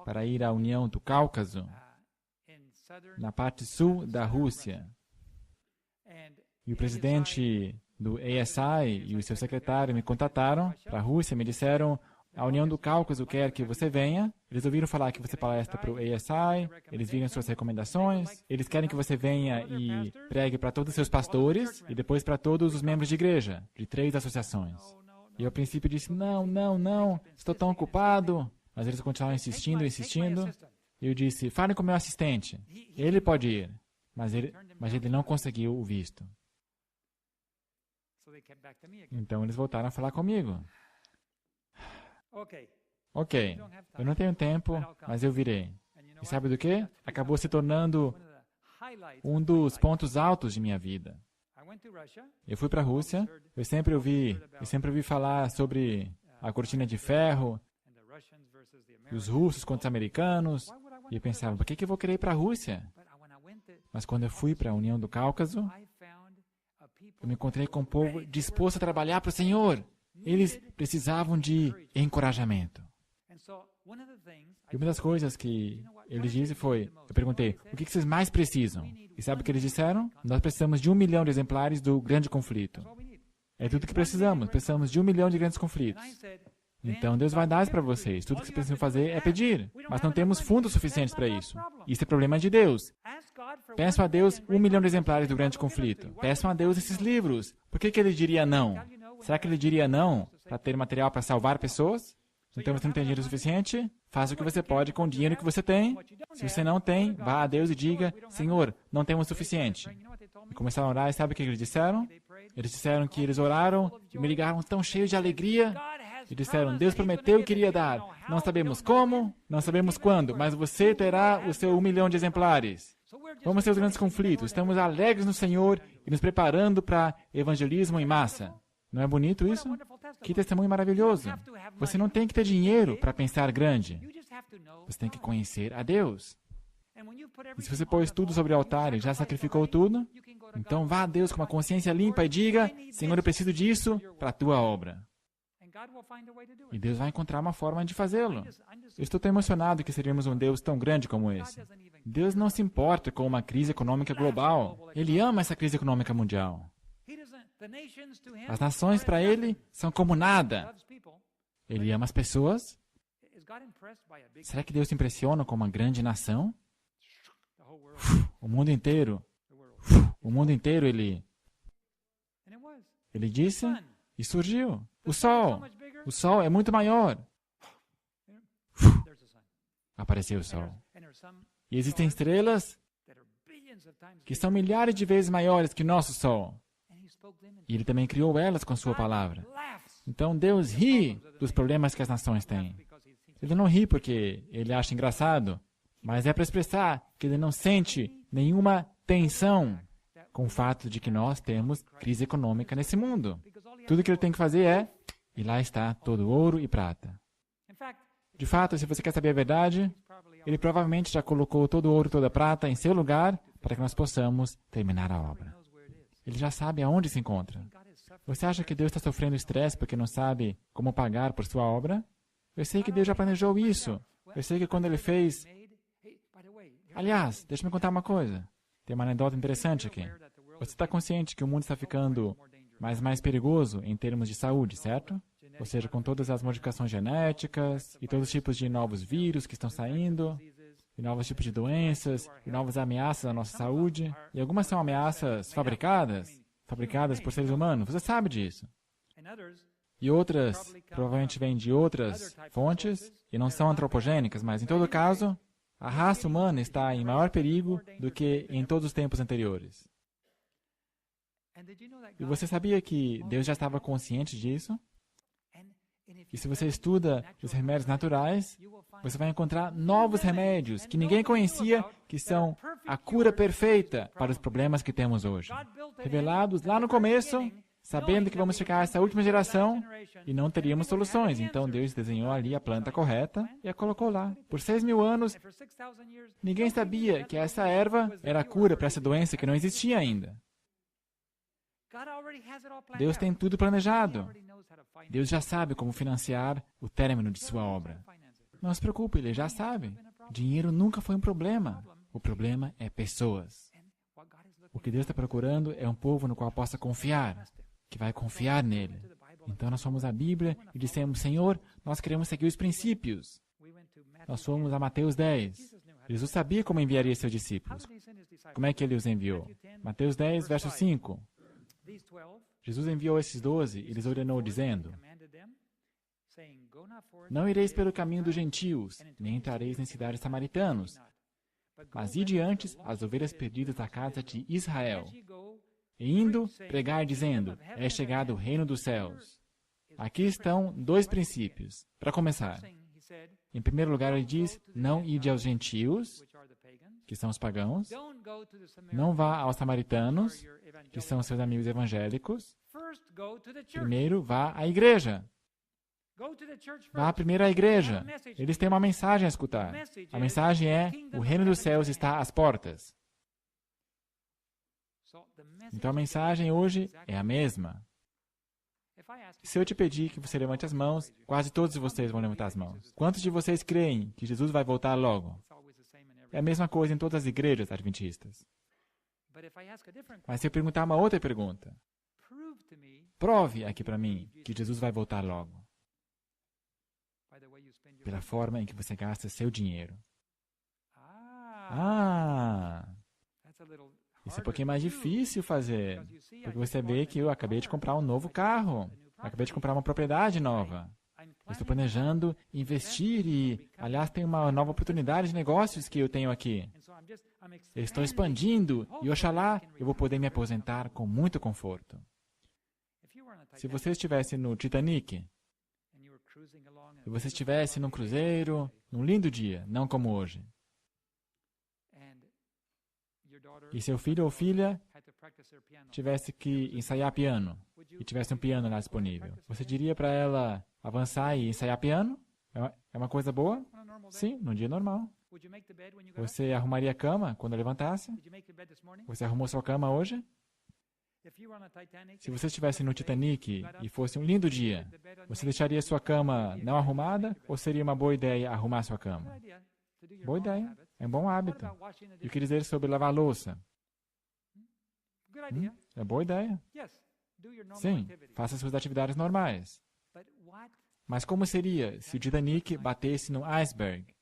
para ir à União do Cáucaso, na parte sul da Rússia. E o presidente do ASI e o seu secretário me contataram para a Rússia, me disseram... A União do Cáucaso quer que você venha. Eles ouviram falar que você palestra para o ASI, eles viram suas recomendações, eles querem que você venha e pregue para todos os seus pastores e depois para todos os membros de igreja, de 3 associações. E eu, a princípio, disse, não, estou tão ocupado. Mas eles continuaram insistindo. E eu disse, fale com o meu assistente. Ele pode ir. Mas ele não conseguiu o visto. Então, eles voltaram a falar comigo. Ok, eu não tenho tempo, mas eu virei. E sabe do quê? Acabou se tornando um dos pontos altos de minha vida. Eu fui para a Rússia, eu sempre ouvi falar sobre a cortina de ferro, os russos contra os americanos, e eu pensava, por que eu vou querer ir para a Rússia? Mas quando eu fui para a União do Cáucaso, eu me encontrei com um povo disposto a trabalhar para o Senhor. Eles precisavam de encorajamento. E uma das coisas que eles disseram foi, eu perguntei, o que vocês mais precisam? E sabe o que eles disseram? Nós precisamos de 1 milhão de exemplares do grande conflito. É tudo que precisamos de 1 milhão de grandes conflitos. Então Deus vai dar isso para vocês. Tudo que vocês precisam fazer é pedir. Mas não temos fundos suficientes para isso. Isso é problema de Deus. Peçam a Deus 1 milhão de exemplares do grande conflito. Peçam a Deus esses livros. Por que ele diria não? Será que ele diria não para ter material para salvar pessoas? Então você não tem dinheiro suficiente? Faça o que você pode com o dinheiro que você tem. Se você não tem, vá a Deus e diga, Senhor, não temos o suficiente. E começaram a orar, e sabe o que eles disseram? Eles disseram que eles oraram e me ligaram tão cheios de alegria. E disseram, Deus prometeu que iria dar. Não sabemos como, não sabemos quando, mas você terá o seu 1 milhão de exemplares. Vamos ter os grandes conflitos. Estamos alegres no Senhor e nos preparando para evangelismo em massa. Não é bonito isso? Que testemunho maravilhoso. Você não tem que ter dinheiro para pensar grande. Você tem que conhecer a Deus. E se você pôs tudo sobre o altar e já sacrificou tudo, então vá a Deus com uma consciência limpa e diga, Senhor, eu preciso disso para a tua obra. E Deus vai encontrar uma forma de fazê-lo. Eu estou tão emocionado que seríamos um Deus tão grande como esse. Deus não se importa com uma crise econômica global. Ele ama essa crise econômica mundial. As nações para Ele são como nada. Ele ama as pessoas. Será que Deus se impressiona com uma grande nação? O mundo inteiro. O mundo inteiro Ele disse e surgiu. O Sol é muito maior. Apareceu o Sol. E existem estrelas que são milhares de vezes maiores que o nosso Sol. E Ele também criou elas com sua palavra. Então Deus ri dos problemas que as nações têm. Ele não ri porque Ele acha engraçado, mas é para expressar que Ele não sente nenhuma tensão com o fato de que nós temos crise econômica nesse mundo. Tudo que Ele tem que fazer é, e lá está todo ouro e prata. De fato, se você quer saber a verdade, Ele provavelmente já colocou todo o ouro e toda a prata em seu lugar para que nós possamos terminar a obra. Ele já sabe aonde se encontra. Você acha que Deus está sofrendo estresse porque não sabe como pagar por sua obra? Eu sei que Deus já planejou isso. Eu sei que quando Ele fez... Aliás, deixa-me contar uma coisa. Tem uma anedota interessante aqui. Você está consciente que o mundo está ficando mais perigoso em termos de saúde, certo? Ou seja, com todas as modificações genéticas e todos os tipos de novos vírus que estão saindo, e novos tipos de doenças, e novas ameaças à nossa saúde. E algumas são ameaças fabricadas por seres humanos. Você sabe disso. E outras provavelmente vêm de outras fontes e não são antropogênicas, mas em todo caso, a raça humana está em maior perigo do que em todos os tempos anteriores. E você sabia que Deus já estava consciente disso? E se você estuda os remédios naturais, você vai encontrar novos remédios que ninguém conhecia, que são a cura perfeita para os problemas que temos hoje. Revelados lá no começo, sabendo que vamos chegar a essa última geração e não teríamos soluções. Então Deus desenhou ali a planta correta e a colocou lá. Por 6.000 anos, ninguém sabia que essa erva era a cura para essa doença que não existia ainda. Deus tem tudo planejado. Deus já sabe como financiar o término de sua obra. Não se preocupe, Ele já sabe. Dinheiro nunca foi um problema. O problema é pessoas. O que Deus está procurando é um povo no qual possa confiar, que vai confiar nele. Então nós fomos à Bíblia e dissemos, Senhor, nós queremos seguir os princípios. Nós fomos a Mateus 10. Jesus sabia como enviaria seus discípulos. Como é que Ele os enviou? Mateus 10, verso 5. Jesus enviou esses 12 e lhes ordenou, dizendo, não ireis pelo caminho dos gentios, nem entrareis em cidades samaritanos, mas ide antes as ovelhas perdidas da casa de Israel. E indo, pregai dizendo, é chegado o reino dos céus. Aqui estão dois princípios. Para começar, em primeiro lugar ele diz, não ide aos gentios, que são os pagãos, não vá aos samaritanos, que são seus amigos evangélicos. Primeiro, vá à igreja. Vá primeiro à igreja. Eles têm uma mensagem a escutar. A mensagem é, o reino dos céus está às portas. Então a mensagem hoje é a mesma. Se eu te pedir que você levante as mãos, quase todos de vocês vão levantar as mãos. Quantos de vocês creem que Jesus vai voltar logo? É a mesma coisa em todas as igrejas adventistas. Mas se eu perguntar uma outra pergunta, prove aqui para mim que Jesus vai voltar logo. Pela forma em que você gasta seu dinheiro. Isso é um pouquinho mais difícil fazer, porque você vê que eu acabei de comprar um novo carro, acabei de comprar uma propriedade nova. Eu estou planejando investir e, aliás, tem uma nova oportunidade de negócios que eu tenho aqui. Eu estou expandindo e, oxalá, eu vou poder me aposentar com muito conforto. Se você estivesse no Titanic, se você estivesse num cruzeiro, num lindo dia, não como hoje, e seu filho ou filha tivesse que ensaiar piano, e tivesse um piano lá disponível, você diria para ela avançar e ensaiar piano? É uma coisa boa? Sim, num dia normal. Você arrumaria a cama quando levantasse? Você arrumou sua cama hoje? Se você estivesse no Titanic e fosse um lindo dia, você deixaria sua cama não arrumada ou seria uma boa ideia arrumar sua cama? Boa ideia. É um bom hábito. E o que dizer sobre lavar a louça? É boa ideia. Sim, faça suas atividades normais. Mas como seria se o Titanic batesse no iceberg?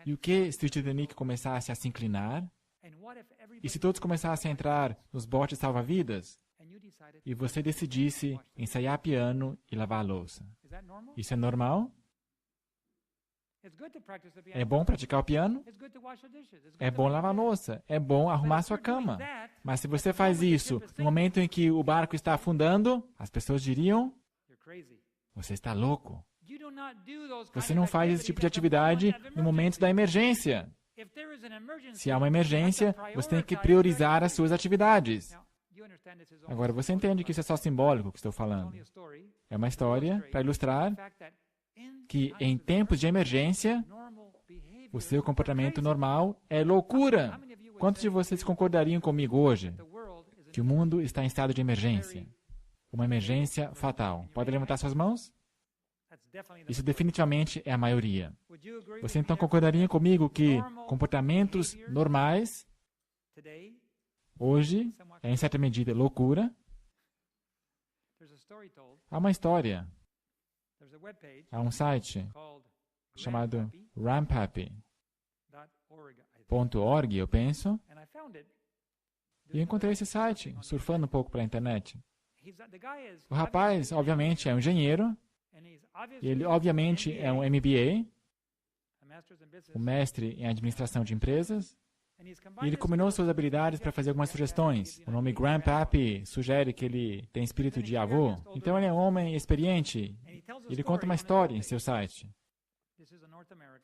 E o que se o Titanic começasse a se inclinar? E se todos começassem a entrar nos botes salva-vidas? E você decidisse ensaiar piano e lavar a louça? Isso é normal? É bom praticar o piano? É bom lavar a louça? É bom arrumar sua cama? Mas se você faz isso no momento em que o barco está afundando, as pessoas diriam, você está louco. Você não faz esse tipo de atividade no momento da emergência. Se há uma emergência, você tem que priorizar as suas atividades. Agora, você entende que isso é só simbólico que estou falando. É uma história para ilustrar que em tempos de emergência, O seu comportamento normal é loucura. Quantos de vocês concordariam comigo hoje que o mundo está em estado de emergência? Uma emergência fatal. Pode levantar suas mãos? Isso definitivamente é a maioria. Você então concordaria comigo que comportamentos normais, hoje, é em certa medida loucura? Há uma história. Há um site chamado rampappy.org, eu penso. E eu encontrei esse site, surfando um pouco pela internet. O rapaz, obviamente, é um engenheiro. Ele, obviamente, é um MBA, um mestre em administração de empresas. E ele combinou suas habilidades para fazer algumas sugestões. O nome Grandpappy sugere que ele tem espírito de avô. Então ele é um homem experiente. Ele conta uma história em seu site.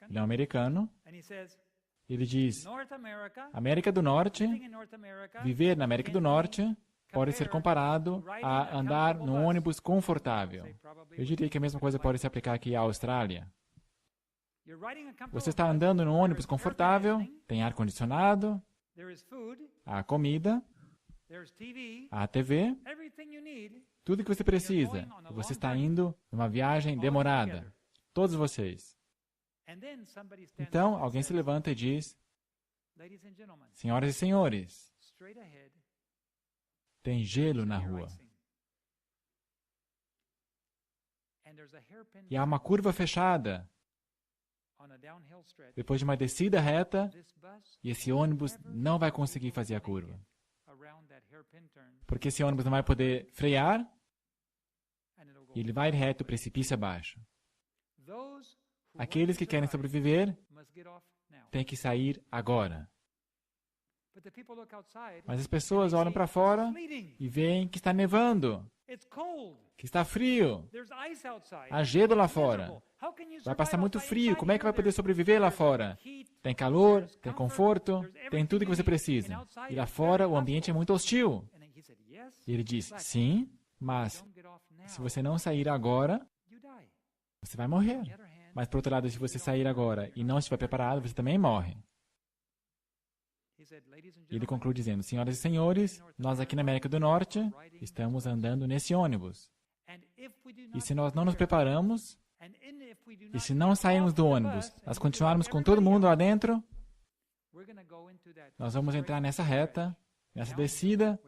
Ele é um americano. Ele diz, América do Norte, viver na América do Norte pode ser comparado a andar num ônibus confortável. Eu diria que a mesma coisa pode se aplicar aqui à Austrália. Você está andando num ônibus confortável, tem ar-condicionado, há comida, há TV, tudo que você precisa. E você está indo numa viagem demorada. Todos vocês. Então, alguém se levanta e diz, senhoras e senhores, tem gelo na rua. E há uma curva fechada depois de uma descida reta, e esse ônibus não vai conseguir fazer a curva. Porque esse ônibus não vai poder frear, e ele vai reto precipício abaixo. Aqueles que querem sobreviver têm que sair agora. Mas as pessoas olham para fora e veem que está nevando, que está frio, há gelo lá fora. Vai passar muito frio, como é que vai poder sobreviver lá fora? Tem calor, tem conforto, tem tudo que você precisa. E lá fora o ambiente é muito hostil. E ele diz, sim, mas se você não sair agora, você vai morrer. Mas, por outro lado, se você sair agora e não estiver preparado, você também morre. E ele conclui dizendo, senhoras e senhores, nós aqui na América do Norte estamos andando nesse ônibus. E se nós não nos preparamos, e se não sairmos do ônibus, nós continuarmos com todo mundo lá dentro, nós vamos entrar nessa reta, nessa descida,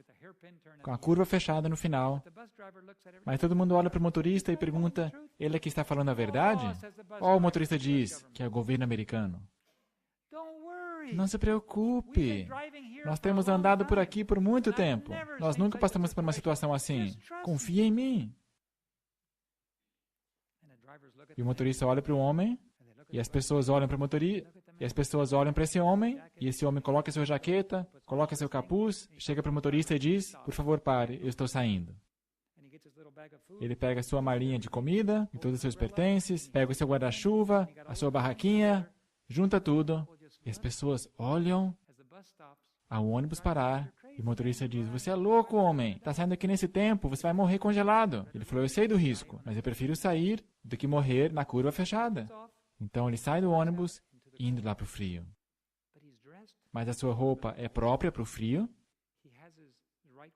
com a curva fechada no final. Mas todo mundo olha para o motorista e pergunta, ele é que está falando a verdade? Ou o motorista diz que é o governo americano? Não se preocupe. Nós temos andado por aqui por muito tempo. Nós nunca passamos por uma situação assim. Confia em mim. E o motorista olha para o homem, e as pessoas olham para o motorista, e as pessoas olham para esse homem, e esse homem coloca sua jaqueta, coloca seu capuz, chega para o motorista e diz, por favor, pare, eu estou saindo. Ele pega a sua malinha de comida, e todos os seus pertences, pega o seu guarda-chuva, a sua barraquinha, junta tudo, e as pessoas olham ao ônibus parar, e o motorista diz, você é louco, homem, está saindo aqui nesse tempo, você vai morrer congelado. Ele falou, eu sei do risco, mas eu prefiro sair do que morrer na curva fechada. Então ele sai do ônibus, indo lá para o frio. Mas a sua roupa é própria para o frio.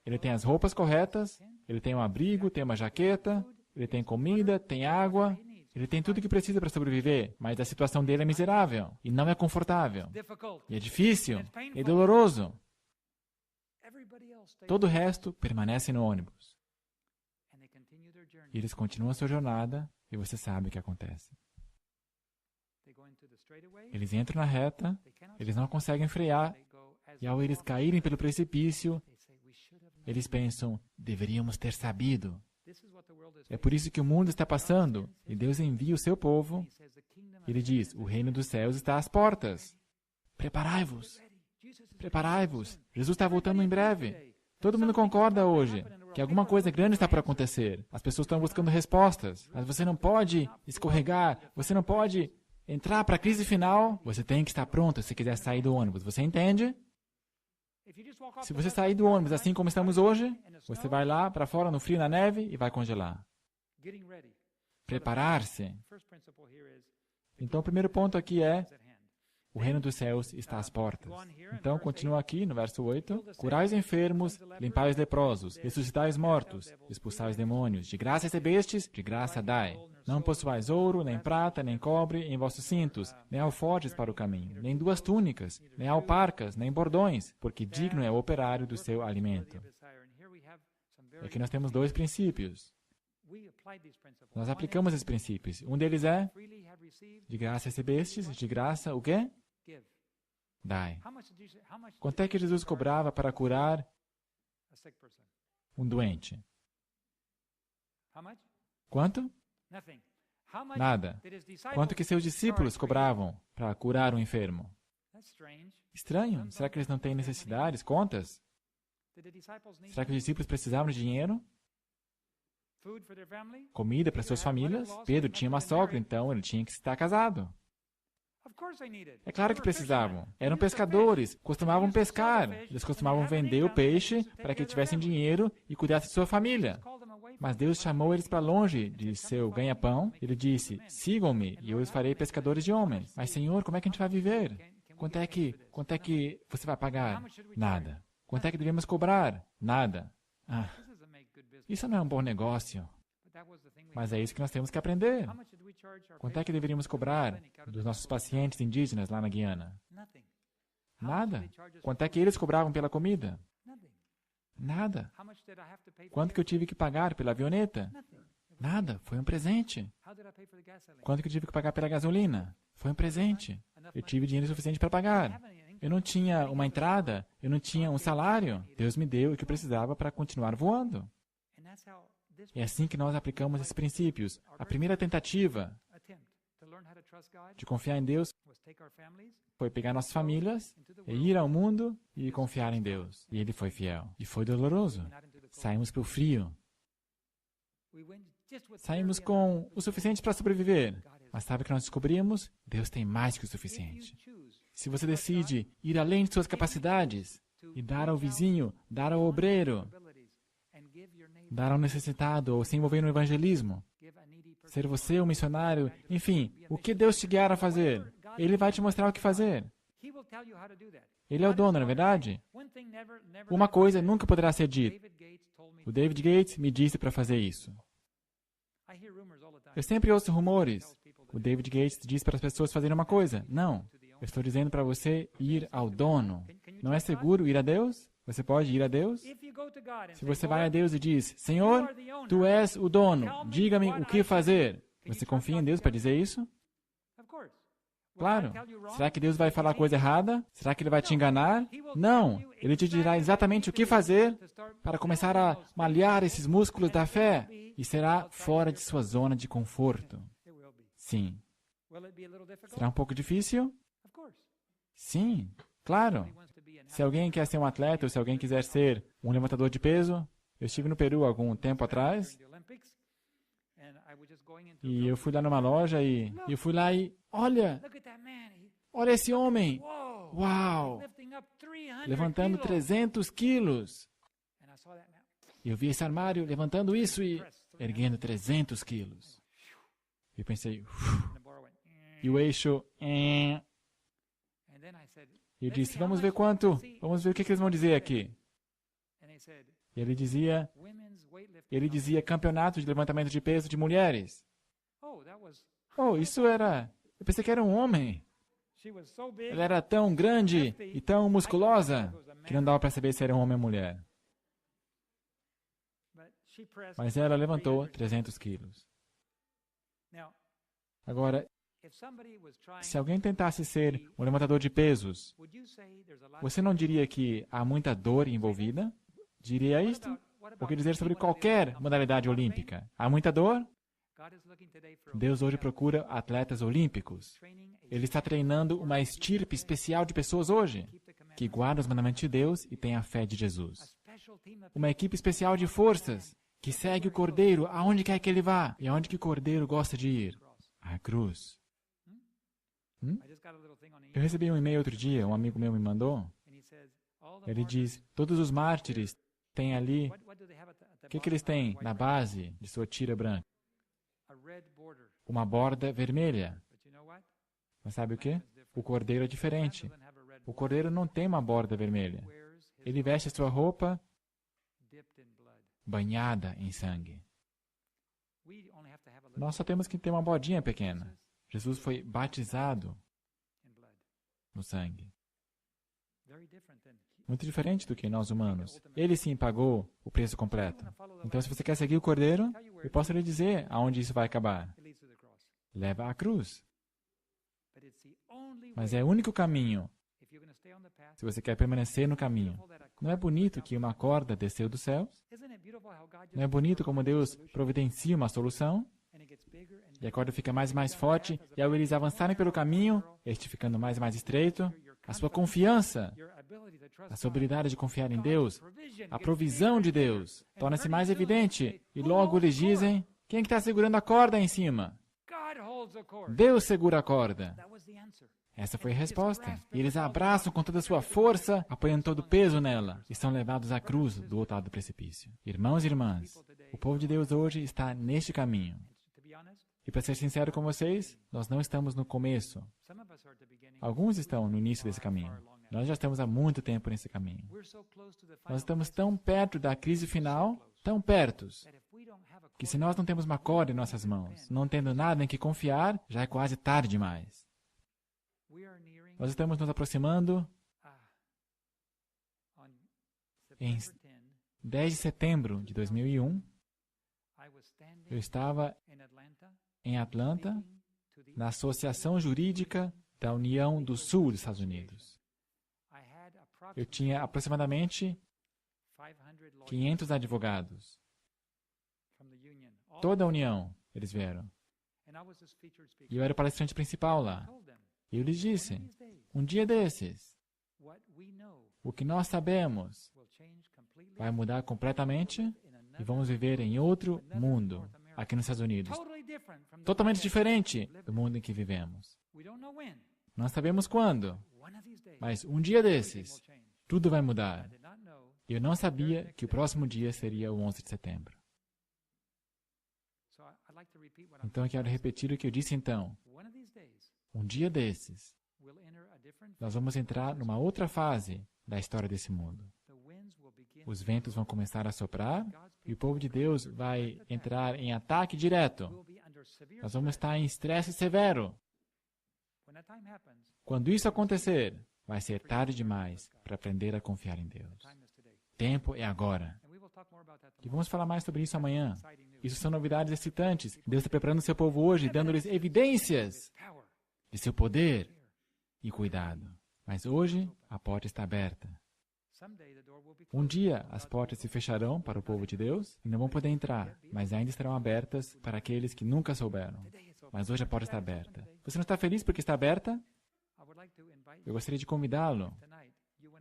Ele tem as roupas corretas, ele tem um abrigo, tem uma jaqueta, ele tem comida, tem água, ele tem tudo o que precisa para sobreviver, mas a situação dele é miserável e não é confortável. E é difícil, é doloroso. Todo o resto permanece no ônibus. E eles continuam a sua jornada e você sabe o que acontece. Eles entram na reta, eles não conseguem frear, e ao eles caírem pelo precipício, eles pensam, deveríamos ter sabido. É por isso que o mundo está passando, e Deus envia o seu povo. Ele diz, o reino dos céus está às portas. Preparai-vos. Preparai-vos. Jesus está voltando em breve. Todo mundo concorda hoje que alguma coisa grande está por acontecer. As pessoas estão buscando respostas, mas você não pode escorregar, você não pode entrar para a crise final. Você tem que estar pronto se quiser sair do ônibus. Você entende? Se você sair do ônibus assim como estamos hoje, você vai lá para fora no frio, na neve e vai congelar. Preparar-se. Então, o primeiro ponto aqui é, o reino dos céus está às portas. Então, continua aqui no verso 8. Curai os enfermos, limpai os leprosos, ressuscitai os mortos, expulsai os demônios. De graça recebestes, de graça dai. Não possuais ouro, nem prata, nem cobre em vossos cintos, nem alforjes para o caminho, nem duas túnicas, nem alparcas, nem bordões, porque digno é o operário do seu alimento. E aqui nós temos dois princípios. Nós aplicamos esses princípios. Um deles é, de graça recebestes, de graça o quê? Dai. Quanto é que Jesus cobrava para curar um doente? Quanto? Nada. Quanto que seus discípulos cobravam para curar um enfermo? Estranho. Será que eles não têm necessidades, contas? Será que os discípulos precisavam de dinheiro? Comida para suas famílias? Pedro tinha uma sogra, então ele tinha que estar casado. É claro que precisavam. Eram pescadores, costumavam pescar. Eles costumavam vender o peixe para que tivessem dinheiro e cuidassem de sua família. Mas Deus chamou eles para longe de seu ganha-pão. Ele disse, sigam-me e eu os farei pescadores de homens. Mas, Senhor, como é que a gente vai viver? Quanto é que você vai pagar? Nada. Quanto é que devemos cobrar? Nada. Isso não é um bom negócio. Mas é isso que nós temos que aprender. Quanto é que deveríamos cobrar dos nossos pacientes indígenas lá na Guiana? Nada. Quanto é que eles cobravam pela comida? Nada. Quanto que eu tive que pagar pela avioneta? Nada. Foi um presente. Quanto que eu tive que pagar pela gasolina? Foi um presente. Eu tive dinheiro suficiente para pagar. Eu não tinha uma entrada, eu não tinha um salário. Deus me deu o que eu precisava para continuar voando. É assim que nós aplicamos esses princípios. A primeira tentativa de confiar em Deus foi pegar nossas famílias e ir ao mundo e confiar em Deus. E Ele foi fiel. E foi doloroso. Saímos para o frio. Saímos com o suficiente para sobreviver. Mas sabe o que nós descobrimos? Deus tem mais que o suficiente. Se você decide ir além de suas capacidades e dar ao vizinho, dar ao obreiro, dar ao necessitado ou se envolver no evangelismo, ser você um missionário, enfim, o que Deus te guiar a fazer, Ele vai te mostrar o que fazer. Ele é o dono, não é verdade? Uma coisa nunca poderá ser dita. O David Gates me disse para fazer isso. Eu sempre ouço rumores. O David Gates diz para as pessoas fazerem uma coisa. Não. Eu estou dizendo para você ir ao dono. Não é seguro ir a Deus? Você pode ir a Deus? Se você vai a Deus e diz, Senhor, Tu és o dono, diga-me o que fazer. Você confia em Deus para dizer isso? Claro. Será que Deus vai falar coisa errada? Será que Ele vai te enganar? Não. Ele te dirá exatamente o que fazer para começar a malhar esses músculos da fé e será fora de sua zona de conforto. Sim. Será um pouco difícil? Sim, claro. Se alguém quer ser um atleta ou se alguém quiser ser um levantador de peso, eu estive no Peru há algum tempo atrás e eu fui lá numa loja e eu fui lá e, olha esse homem, uau, levantando 300 quilos. E eu vi esse armário levantando isso e erguendo 300 quilos. E eu pensei, e o eixo, E eu disse, vamos ver quanto, vamos ver o que eles vão dizer aqui. E ele dizia campeonato de levantamento de peso de mulheres. Oh, isso era, eu pensei que era um homem. Ela era tão grande e tão musculosa que não dava para saber se era um homem ou mulher. Mas ela levantou 300 quilos. Agora, se alguém tentasse ser um levantador de pesos, você não diria que há muita dor envolvida? Diria isto? O que dizer sobre qualquer modalidade olímpica? Há muita dor? Deus hoje procura atletas olímpicos. Ele está treinando uma estirpe especial de pessoas hoje, que guardam os mandamentos de Deus e têm a fé de Jesus. Uma equipe especial de forças, que segue o Cordeiro aonde quer que ele vá. E aonde que o Cordeiro gosta de ir? À cruz. Eu recebi um e-mail outro dia, um amigo meu me mandou. Ele diz, todos os mártires têm ali, o que eles têm na base de sua tira branca? Uma borda vermelha. Mas sabe o quê? O cordeiro é diferente. O cordeiro não tem uma borda vermelha. Ele veste a sua roupa banhada em sangue. Nós só temos que ter uma bordinha pequena. Jesus foi batizado no sangue. Muito diferente do que nós humanos. Ele sim pagou o preço completo. Então, se você quer seguir o cordeiro, eu posso lhe dizer aonde isso vai acabar. Leva à cruz. Mas é o único caminho. Se você quer permanecer no caminho. Não é bonito que uma corda desceu do céu? Não é bonito como Deus providencia uma solução? E a corda fica mais e mais forte, e ao eles avançarem pelo caminho, este ficando mais e mais estreito, a sua confiança, a sua habilidade de confiar em Deus, a provisão de Deus, torna-se mais evidente, e logo eles dizem, quem está segurando a corda aí em cima? Deus segura a corda. Essa foi a resposta. E eles a abraçam com toda a sua força, apoiando todo o peso nela, e são levados à cruz do outro lado do precipício. Irmãos e irmãs, o povo de Deus hoje está neste caminho. E para ser sincero com vocês, nós não estamos no começo. Alguns estão no início desse caminho. Nós já estamos há muito tempo nesse caminho. Nós estamos tão perto da crise final, tão perto, que se nós não temos uma corda em nossas mãos, não tendo nada em que confiar, já é quase tarde demais. Nós estamos nos aproximando em 10 de setembro de 2001. Eu estava em Atlanta, na Associação Jurídica da União do Sul dos Estados Unidos. Eu tinha aproximadamente 500 advogados. Toda a União, eles vieram. E eu era o palestrante principal lá. E eu lhes disse, um dia desses, o que nós sabemos vai mudar completamente e vamos viver em outro mundo, aqui nos Estados Unidos. Totalmente diferente do mundo em que vivemos. Não sabemos quando, mas um dia desses, tudo vai mudar. E eu não sabia que o próximo dia seria o 11 de setembro. Então eu quero repetir o que eu disse então. Um dia desses, nós vamos entrar numa outra fase da história desse mundo. Os ventos vão começar a soprar e o povo de Deus vai entrar em ataque direto. Nós vamos estar em estresse severo. Quando isso acontecer, vai ser tarde demais para aprender a confiar em Deus. Tempo é agora. E vamos falar mais sobre isso amanhã. Isso são novidades excitantes. Deus está preparando o seu povo hoje, dando-lhes evidências de seu poder e cuidado. Mas hoje, a porta está aberta. Um dia, as portas se fecharão para o povo de Deus e não vão poder entrar, mas ainda estarão abertas para aqueles que nunca souberam. Mas hoje a porta está aberta. Você não está feliz porque está aberta? Eu gostaria de convidá-lo,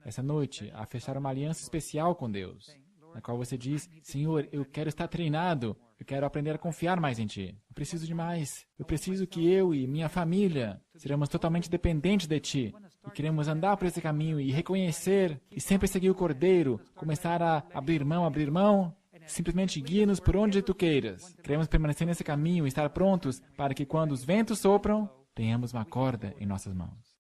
essa noite, a fechar uma aliança especial com Deus, na qual você diz, Senhor, eu quero estar treinado, eu quero aprender a confiar mais em Ti. Eu preciso de mais. Eu preciso que eu e minha família seremos totalmente dependentes de Ti. E queremos andar por esse caminho e reconhecer e sempre seguir o Cordeiro, começar a abrir mão, simplesmente guia-nos por onde Tu queiras. Queremos permanecer nesse caminho e estar prontos para que quando os ventos sopram, tenhamos uma corda em nossas mãos.